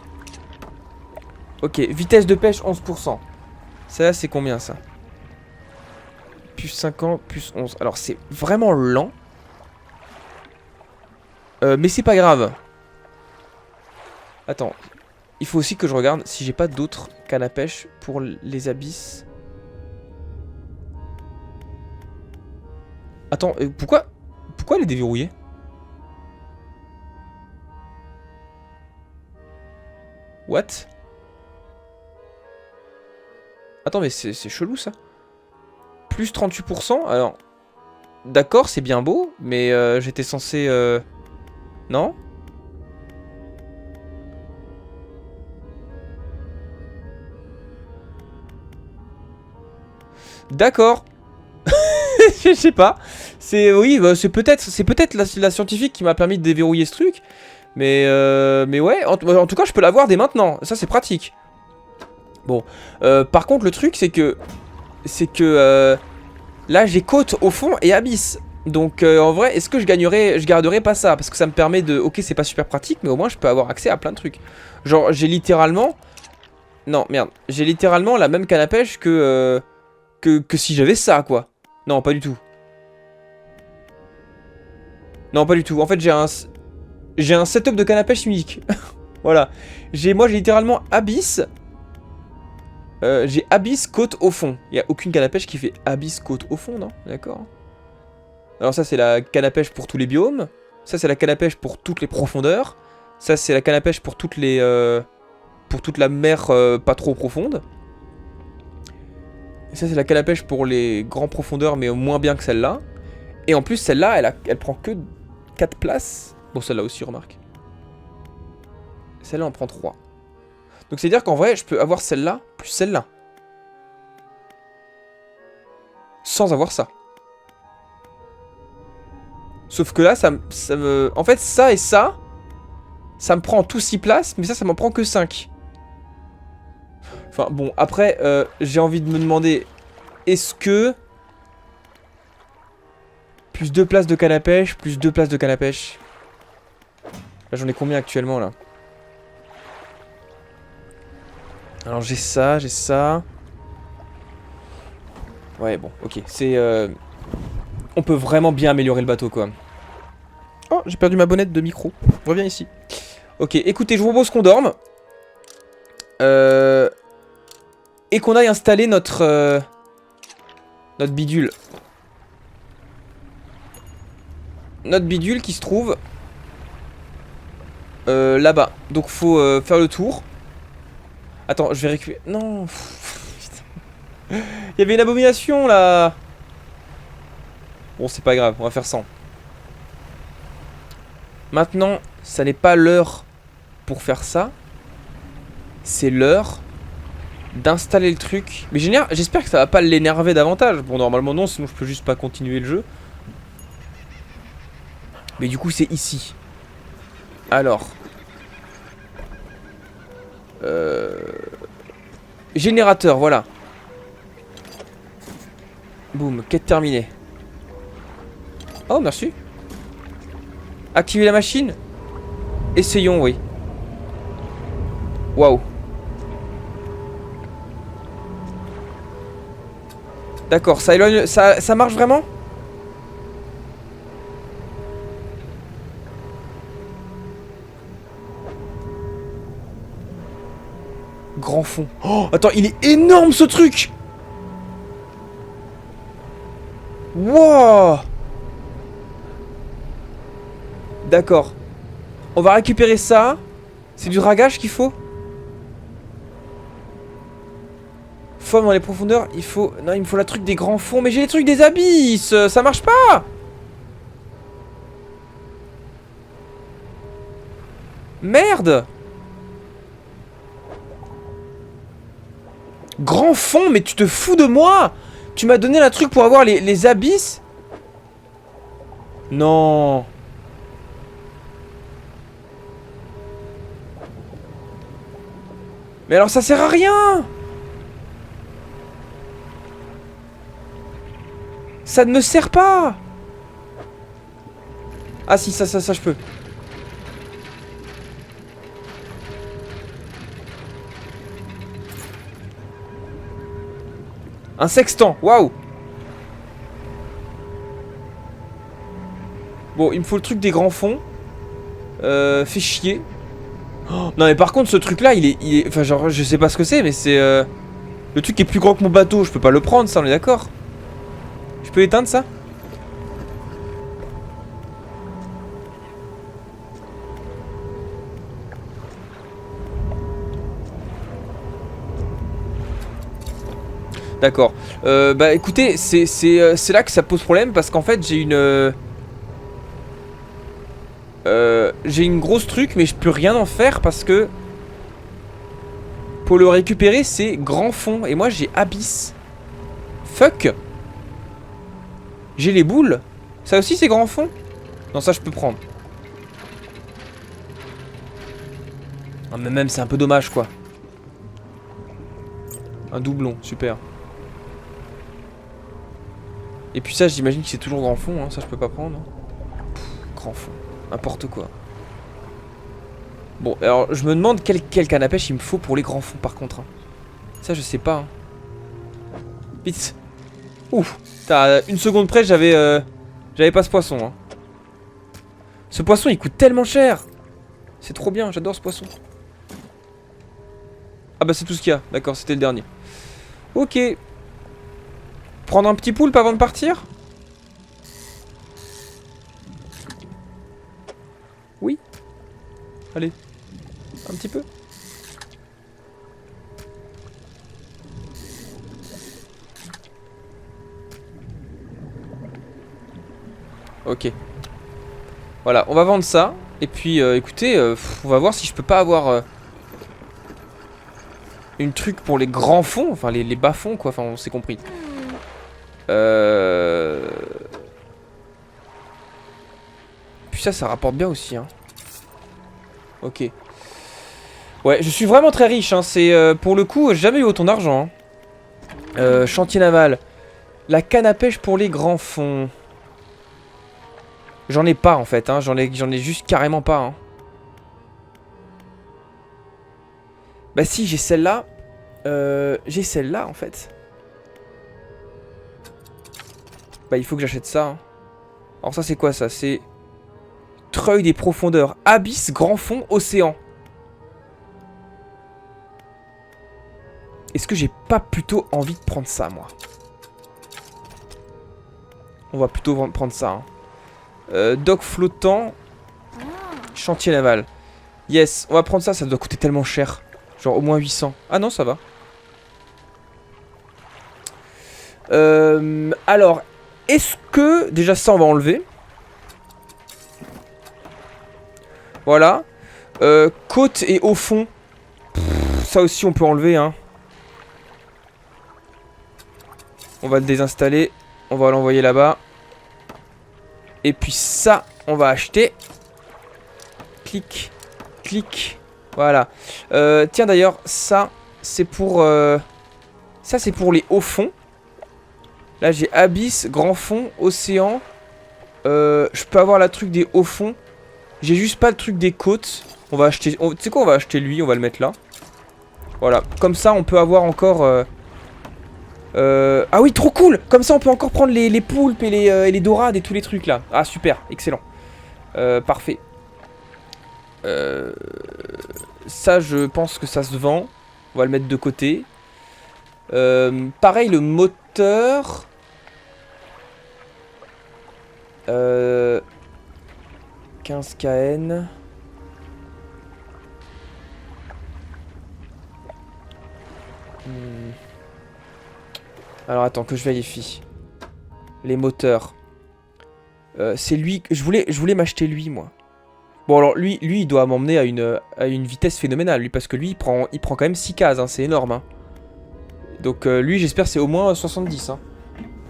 Ok, vitesse de pêche 11%. Ça c'est combien ça? Plus 50, plus 11. Alors c'est vraiment lent. Mais c'est pas grave. Attends. Il faut aussi que je regarde si j'ai pas d'autres cannes à pêche pour les abysses. Attends, pourquoi elle est déverrouillée? What? Attends, mais c'est chelou ça. Plus 38%. Alors, d'accord, c'est bien beau, mais j'étais censé... Non? D'accord. Je sais pas. C'est oui, bah, c'est peut-être la scientifique qui m'a permis de déverrouiller ce truc. Mais ouais, en tout cas, je peux l'avoir dès maintenant. Ça, c'est pratique. Bon, par contre, le truc, c'est que là, j'ai côte au fond et abysse. Donc, en vrai, est-ce que je garderais pas ça? Parce que ça me permet de... Ok, c'est pas super pratique, mais au moins, je peux avoir accès à plein de trucs. Genre, j'ai littéralement... Non, merde. J'ai littéralement la même canne à pêche que si j'avais ça, quoi. Non, pas du tout. Non, pas du tout. En fait, j'ai un setup de canne à pêche unique. Voilà. Moi, j'ai littéralement abysse. J'ai abysse côte au fond. Il n'y a aucune canne à pêche qui fait abysse côte au fond, non? D'accord. Alors ça, c'est la canne à pêche pour tous les biomes. Ça, c'est la canne à pêche pour toutes les profondeurs. Ça, c'est la canne à pêche pour toutes les... pour toute la mer pas trop profonde. Et ça, c'est la canne à pêche pour les grandes profondeurs, mais moins bien que celle-là. Et en plus, celle-là, elle prend que 4 places. Bon, celle-là aussi, remarque. Celle-là, on prend 3. Donc, c'est-à-dire qu'en vrai, je peux avoir celle-là, plus celle-là. Sans avoir ça. Sauf que là, ça me... En fait, ça et ça me prend tout 6 places, mais ça m'en prend que 5. Enfin, bon, après, j'ai envie de me demander... Est-ce que... Plus 2 places de canne à pêche, plus 2 places de canne à pêche. Là, j'en ai combien actuellement, là? Alors, j'ai ça, j'ai ça... Ouais, bon, ok. C'est... On peut vraiment bien améliorer le bateau, quoi. Oh, j'ai perdu ma bonnette de micro. Reviens ici. Ok, écoutez, je vous propose qu'on dorme. Et qu'on aille installer notre bidule. Notre bidule qui se trouve... là-bas. Donc, faut faire le tour. Attends, je vais récupérer... Non. Il y avait une abomination, là. Bon, c'est pas grave, on va faire 100. Maintenant, ça n'est pas l'heure pour faire ça. C'est l'heure d'installer le truc. Mais j'espère que ça va pas l'énerver davantage. Bon, normalement non, sinon je peux juste pas continuer le jeu. Mais du coup, c'est ici. Alors. Générateur, voilà. Boum, quête terminée. Oh, merci. Activer la machine. Essayons, oui. Waouh. D'accord, ça éloigne... Ça marche vraiment? Grand fond. Oh, attends, il est énorme ce truc. Wow. D'accord. On va récupérer ça. C'est du dragage qu'il faut. Forme dans les profondeurs, il faut... Non, il me faut la truc des grands fonds. Mais j'ai les trucs des abysses. Ça marche pas. Merde. Grand fond, mais tu te fous de moi. Tu m'as donné la truc pour avoir les abysses. Non. Mais alors ça sert à rien. Ça ne me sert pas. Ah si, ça je peux. Un sextant, waouh. Bon, il me faut le truc des grands fonds. Fait chier. Oh, non mais par contre ce truc là il est... Enfin genre je sais pas ce que c'est mais c'est... Le truc est plus grand que mon bateau, je peux pas le prendre ça, on est d'accord? Je peux éteindre ça? D'accord. Bah écoutez, c'est là que ça pose problème parce qu'en fait j'ai une grosse truc mais je peux rien en faire parce que pour le récupérer c'est grand fond et moi j'ai abyss. Fuck. J'ai les boules. Ça aussi c'est grand fond? Non ça je peux prendre. Ah, mais même c'est un peu dommage quoi. Un doublon, super. Et puis ça j'imagine que c'est toujours grand fond, hein. Ça je peux pas prendre. Pff, grand fond, n'importe quoi. Bon alors je me demande quel canne à pêche il me faut pour les grands fonds par contre, hein. Ça je sais pas, hein. Vite. Ouf. T'as une seconde près j'avais pas ce poisson, hein. Ce poisson il coûte tellement cher. C'est trop bien, j'adore ce poisson. Ah bah c'est tout ce qu'il y a, d'accord, c'était le dernier. Ok. Prendre un petit poulpe avant de partir? Oui. Allez. Un petit peu. Ok. Voilà, on va vendre ça. Et puis, écoutez, on va voir si je peux pas avoir une truc pour les grands fonds. Enfin, les bas fonds, quoi. Enfin, on s'est compris. puis ça rapporte bien aussi, hein. Ok. Ouais, je suis vraiment très riche, hein. C'est, pour le coup, j'ai jamais eu autant d'argent, hein. Chantier naval. La canne à pêche pour les grands fonds. J'en ai pas, en fait, hein. J'en ai juste carrément pas, hein. Bah si, j'ai celle-là. J'ai celle-là, en fait. Bah, il faut que j'achète ça, hein. Alors ça, c'est quoi, ça? C'est... Treuil des profondeurs. Abysse, grand fond, océan. Est-ce que j'ai pas plutôt envie de prendre ça, moi? On va plutôt prendre ça, hein. Dock flottant. Chantier naval. Yes, on va prendre ça, ça doit coûter tellement cher. Genre au moins 800. Ah non, ça va. Alors, est-ce que... Déjà ça, on va enlever. Voilà. Côte et au fond. Pff, ça aussi, on peut enlever, hein. On va le désinstaller. On va l'envoyer là-bas. Et puis ça, on va acheter. Clic. Clic. Voilà. Tiens, d'ailleurs, ça, c'est pour... Ça, c'est pour les hauts fonds. Là, j'ai abysse, grand fond, océan. Je peux avoir la truc des hauts fonds. J'ai juste pas le truc des côtes. On va acheter... Tu sais quoi, on va acheter lui, on va le mettre là. Voilà. Comme ça, on peut avoir encore... Ah oui, trop cool. Comme ça, on peut encore prendre les poulpes et les dorades et tous les trucs là. Ah, super. Excellent. Parfait. Ça, je pense que ça se vend. On va le mettre de côté. Pareil, le moteur... 15 kN. Alors attends que je vérifie. Les moteurs. C'est lui que je voulais m'acheter lui, moi. Bon alors lui il doit m'emmener à une vitesse phénoménale, lui, parce que lui il prend quand même 6 cases, hein, c'est énorme, hein. Donc lui j'espère c'est au moins 70, hein.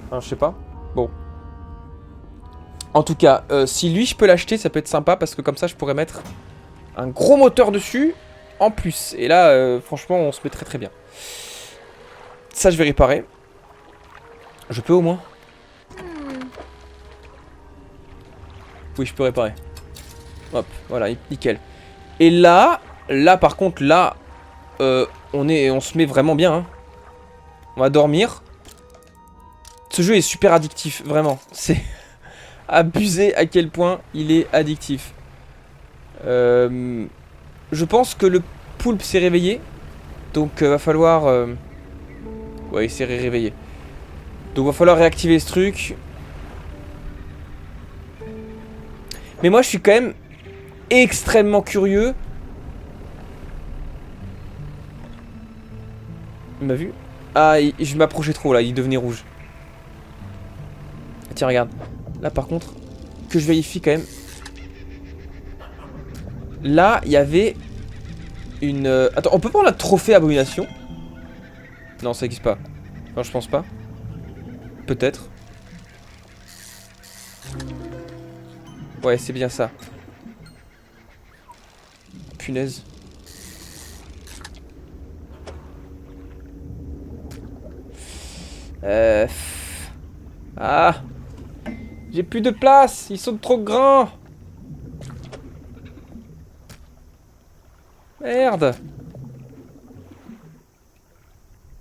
Enfin, je sais pas. Bon. En tout cas, si lui je peux l'acheter, ça peut être sympa, parce que comme ça je pourrais mettre un gros moteur dessus en plus. Et là franchement on se met très très bien. Ça je vais réparer. Je peux au moins? Oui, je peux réparer. Hop, voilà, nickel. Et là par contre, là, on se met vraiment bien, hein. On va dormir. Ce jeu est super addictif, vraiment. C'est abusé à quel point il est addictif. Je pense que le poulpe s'est réveillé. Donc, va falloir... Ouais, il s'est réveillé. Donc va falloir réactiver ce truc. Mais moi je suis quand même extrêmement curieux. Il m'a vu? Ah, je m'approchais trop là, il devenait rouge. Tiens, regarde. Là par contre, que je vérifie quand même. Là, il y avait une... Attends, on peut prendre la trophée abomination? Non, ça n'existe pas. Non, je pense pas. Peut-être. Ouais, c'est bien ça. Punaise. Ah. J'ai plus de place. Ils sont trop grands. Merde.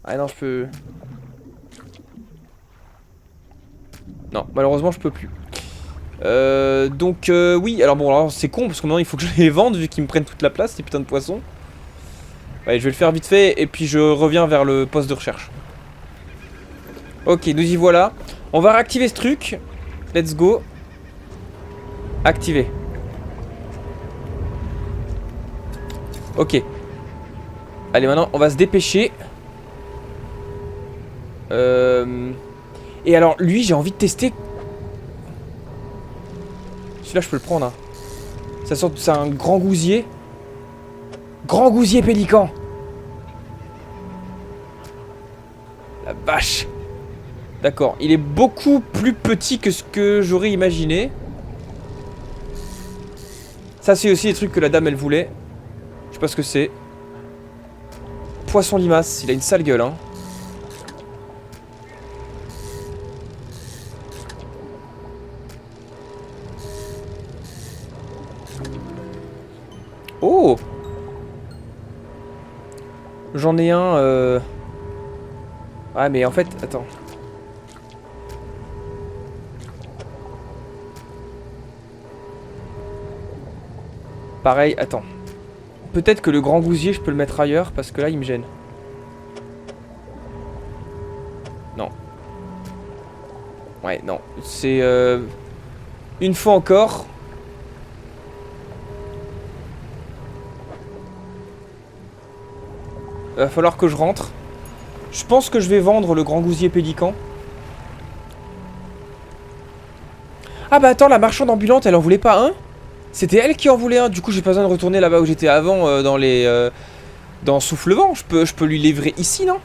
Ah non, je peux... Non, malheureusement, je peux plus. Donc, oui, alors bon, alors c'est con parce que maintenant il faut que je les vende vu qu'ils me prennent toute la place, ces putains de poissons. Allez, je vais le faire vite fait et puis je reviens vers le poste de recherche. Ok, nous y voilà. On va réactiver ce truc. Let's go. Activer. Ok. Allez, maintenant, on va se dépêcher. Et alors, lui, j'ai envie de tester. Celui-là, je peux le prendre, hein. Ça sort, c'est un grand gousier. Grand gousier pélican. La vache. D'accord, il est beaucoup plus petit que ce que j'aurais imaginé. Ça, c'est aussi des trucs que la dame, elle voulait. Je sais pas ce que c'est. Poisson limace, il a une sale gueule, hein. Oh! J'en ai un, Ah, mais en fait, attends. Pareil, attends. Peut-être que le grand gousier, je peux le mettre ailleurs, parce que là, il me gêne. Non. Ouais, non. C'est... Une fois encore... Va falloir que je rentre. Je pense que je vais vendre le grand gousier pélican. Ah bah attends, la marchande ambulante, elle en voulait pas un? C'était elle qui en voulait un. Du coup, j'ai pas besoin de retourner là-bas où j'étais avant, dans les... dans Soufflevent. Je peux lui livrer ici, non?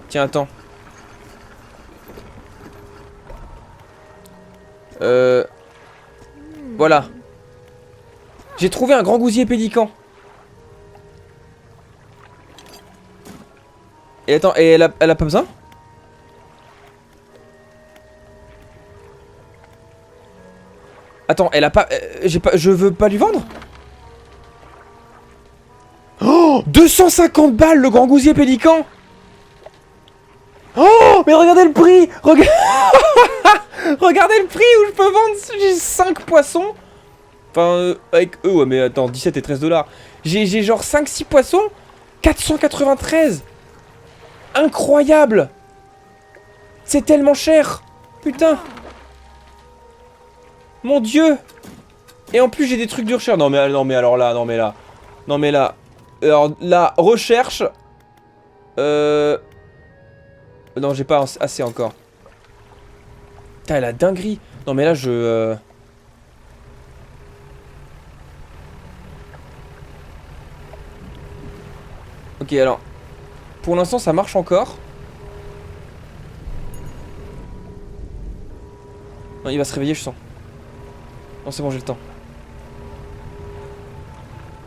Tiens, attends. Voilà. J'ai trouvé un grand gousier pélican. Et attends, et elle a pas besoin? Attends, elle a pas... je veux pas lui vendre? Oh, 250 balles le grand gousier pélican. Oh, mais regardez le prix. Regardez le prix où je peux vendre. J'ai 5 poissons. Enfin, avec eux, ouais, mais attends, 17 et 13 dollars. J'ai genre 5-6 poissons. 493. Incroyable. C'est tellement cher. Putain. Mon dieu. Et en plus, j'ai des trucs de recherche. Non, mais alors là, non, mais là. Non, mais là. Alors, la recherche. Non, j'ai pas assez encore. Putain, la dinguerie. Non, mais là, je... Ok, alors. Pour l'instant, ça marche encore. Non, il va se réveiller, je sens. Non, c'est bon, j'ai le temps.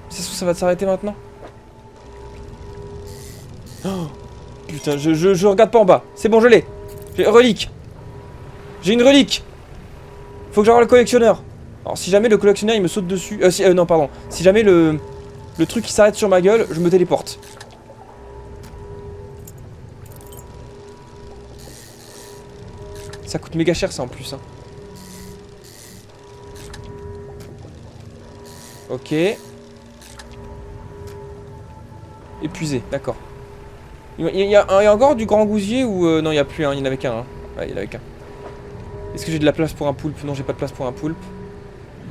C'est sûr, ça va s'arrêter maintenant. Oh, putain, je regarde pas en bas. C'est bon, je l'ai. J'ai relique. J'ai une relique. Faut que j'aille voir le collectionneur. Alors, si jamais le collectionneur il me saute dessus. Non, pardon. Si jamais le truc qui s'arrête sur ma gueule, je me téléporte. Ça coûte méga cher, ça en plus. Hein. Ok. Épuisé, d'accord. Il y a encore du grand gousier ou... non, il n'y a plus, hein, il n'y en avait qu'un. Hein. Ouais, il n'y en avait qu'un. Est-ce que j'ai de la place pour un poulpe? Non, j'ai pas de place pour un poulpe.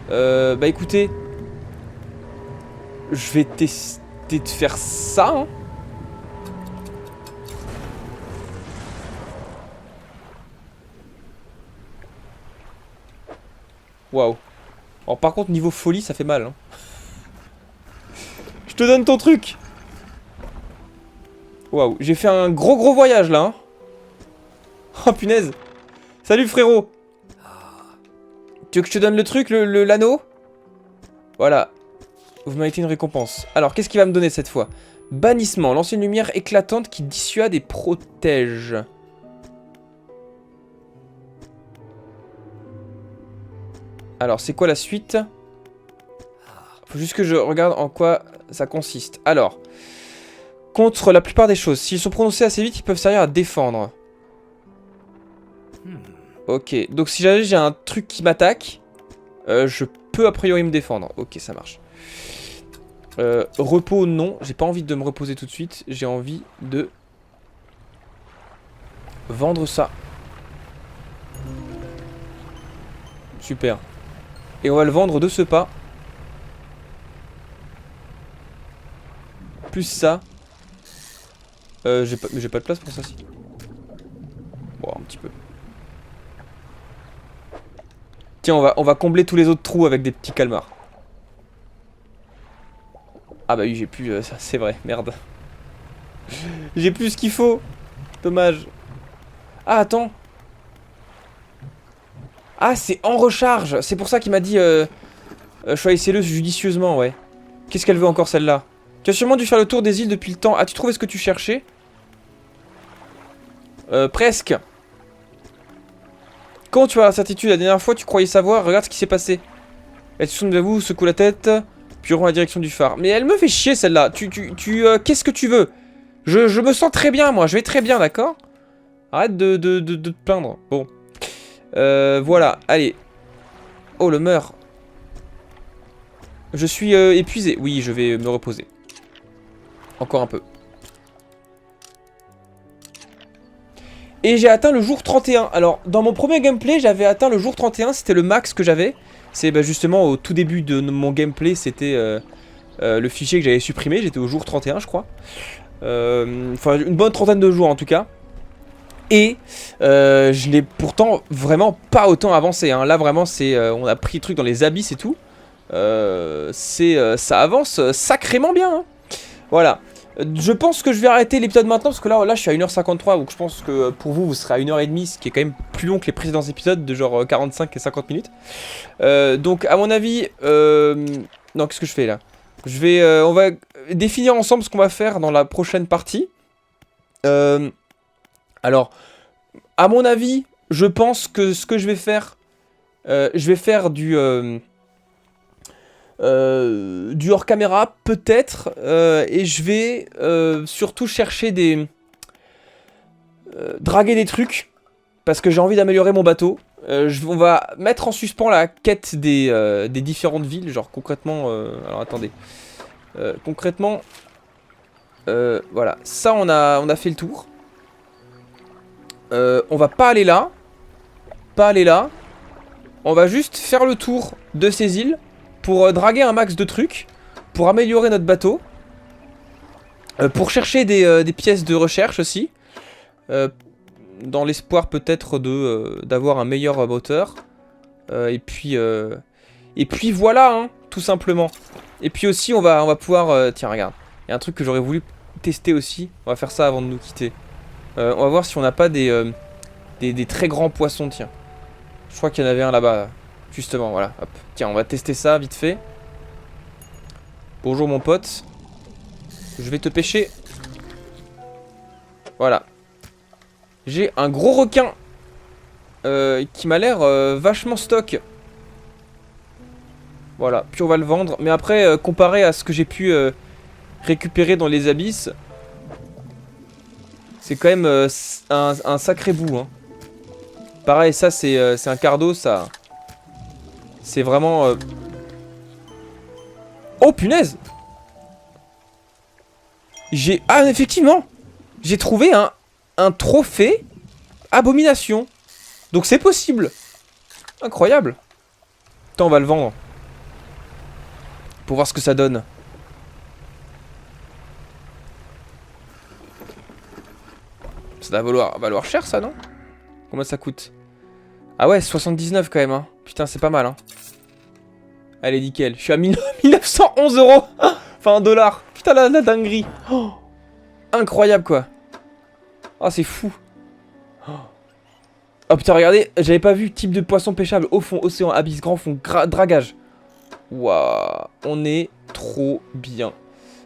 Bah écoutez. Je vais tester de faire ça. Hein. Waouh. Alors par contre, niveau folie, ça fait mal. Hein. Je te donne ton truc. Waouh, j'ai fait un gros voyage là. Hein. Oh punaise. Salut frérot. Tu veux que je te donne le truc, l'anneau? Voilà. Vous méritez une récompense. Alors, qu'est-ce qu'il va me donner cette fois? Bannissement. Lancer une lumière éclatante qui dissuade et protège. Alors, c'est quoi la suite? Faut juste que je regarde en quoi ça consiste. Alors, contre la plupart des choses. S'ils sont prononcés assez vite, ils peuvent servir à défendre. Ok, donc si jamais j'ai un truc qui m'attaque, je peux a priori me défendre. Ok, ça marche. Repos, non. J'ai pas envie de me reposer tout de suite. J'ai envie de vendre ça. Super. Et on va le vendre de ce pas. Plus ça. J'ai pas de place pour ça, si. Bon, un petit peu. Tiens, on va combler tous les autres trous avec des petits calmars. Ah bah oui, j'ai plus... ça, c'est vrai, merde. J'ai plus ce qu'il faut. Dommage. Ah, attends. Ah, c'est en recharge. C'est pour ça qu'il m'a dit... Choisissez-le judicieusement, ouais. Qu'est-ce qu'elle veut encore, celle-là? Tu as sûrement dû faire le tour des îles depuis le temps. As-tu trouvé ce que tu cherchais? Presque. Quand tu as la certitude, la dernière fois tu croyais savoir, regarde ce qui s'est passé. Elle se tourne vers vous, secoue la tête, puis rend la direction du phare. Mais elle me fait chier celle-là. Qu'est-ce que tu veux? Je me sens très bien, moi. Je vais très bien, d'accord? Arrête de te plaindre. Bon. Voilà, allez. Oh, le meurtre. Je suis épuisé. Oui, je vais me reposer. Encore un peu. Et j'ai atteint le jour 31. Alors, dans mon premier gameplay, j'avais atteint le jour 31. C'était le max que j'avais. C'est bah, justement au tout début de mon gameplay. C'était le fichier que j'avais supprimé. J'étais au jour 31, je crois. Enfin, une bonne trentaine de jours en tout cas. Et je n'ai pourtant vraiment pas autant avancé. Hein. Là, vraiment, c'est on a pris le truc dans les abysses et tout. Ça avance sacrément bien. Hein. Voilà. Je pense que je vais arrêter l'épisode maintenant parce que là je suis à 1h53 donc je pense que pour vous serez à 1h30 ce qui est quand même plus long que les précédents épisodes de genre 45 et 50 minutes. Donc à mon avis, non qu'est-ce que je fais là? On va définir ensemble ce qu'on va faire dans la prochaine partie. Alors, à mon avis, je pense que ce que je vais faire du hors caméra peut-être et je vais surtout chercher draguer des trucs parce que j'ai envie d'améliorer mon bateau. On va mettre en suspens la quête des différentes villes, genre concrètement alors attendez concrètement voilà, ça on a fait le tour. On va pas aller là, on va juste faire le tour de ces îles pour draguer un max de trucs, pour améliorer notre bateau, pour chercher des pièces de recherche aussi, dans l'espoir peut-être d'avoir un meilleur moteur, et puis voilà, hein, tout simplement. Et puis aussi on va pouvoir, tiens regarde, il y a un truc que j'aurais voulu tester aussi, on va faire ça avant de nous quitter. On va voir si on n'a pas des très grands poissons, tiens. Je crois qu'il y en avait un là-bas. Justement, voilà. Hop. Tiens, on va tester ça vite fait. Bonjour mon pote. Je vais te pêcher. Voilà. J'ai un gros requin qui m'a l'air vachement stock. Voilà. Puis on va le vendre. Mais après, comparé à ce que j'ai pu récupérer dans les abysses, c'est quand même un sacré bout. Hein. Pareil, ça c'est un cardo, ça. C'est vraiment... Oh punaise! Ah effectivement! J'ai trouvé un trophée abomination. Donc c'est possible. Incroyable. Attends, on va le vendre. Pour voir ce que ça donne. Ça doit valoir cher ça, non? Combien ça coûte? Ah ouais, 79 quand même, hein. Putain, c'est pas mal, hein. Allez, nickel. Je suis à 1911 €. Enfin, $. Putain, la dinguerie. Oh, incroyable, quoi. Oh, c'est fou. Oh, putain, regardez. J'avais pas vu type de poisson pêchable. Au fond, océan, abysse, grand fond, dragage. Waouh. On est trop bien.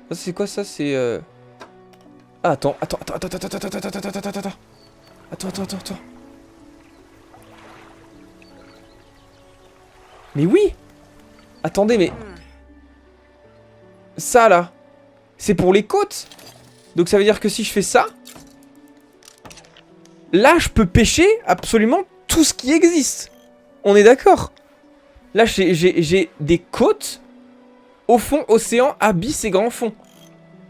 Ça, c'est quoi, ça? C'est... Ah, attends. Attends. Mais oui! Attendez, mais... Ça, là, c'est pour les côtes. Donc ça veut dire que si je fais ça... Là, je peux pêcher absolument tout ce qui existe. On est d'accord? Là, j'ai des côtes au fond, océan, abysse et grand fond.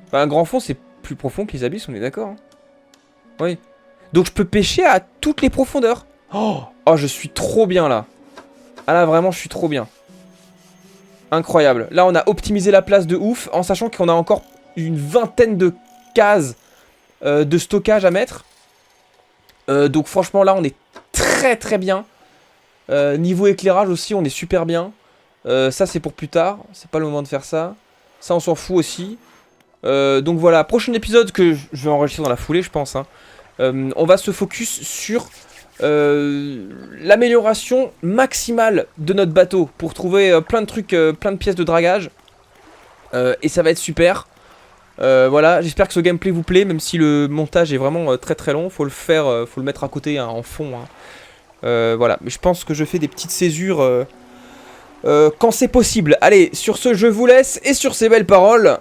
Enfin, un grand fond, c'est plus profond que les abysses, on est d'accord, hein. Oui. Donc je peux pêcher à toutes les profondeurs. Oh, je suis trop bien, là. Ah là, vraiment, je suis trop bien. Incroyable. Là, on a optimisé la place de ouf, en sachant qu'on a encore une vingtaine de cases de stockage à mettre. Donc franchement, là, on est très très bien. Niveau éclairage aussi, on est super bien. Ça, c'est pour plus tard. C'est pas le moment de faire ça. Ça, on s'en fout aussi. Donc voilà, prochain épisode que je vais enregistrer dans la foulée, je pense. Hein. On va se focus sur l'amélioration maximale de notre bateau pour trouver plein de trucs, plein de pièces de dragage. Et ça va être super. Voilà, j'espère que ce gameplay vous plaît, même si le montage est vraiment très très long. Faut le faire, faut le mettre à côté hein, en fond. Hein. Voilà, mais je pense que je fais des petites césures quand c'est possible. Allez, sur ce, je vous laisse et sur ces belles paroles.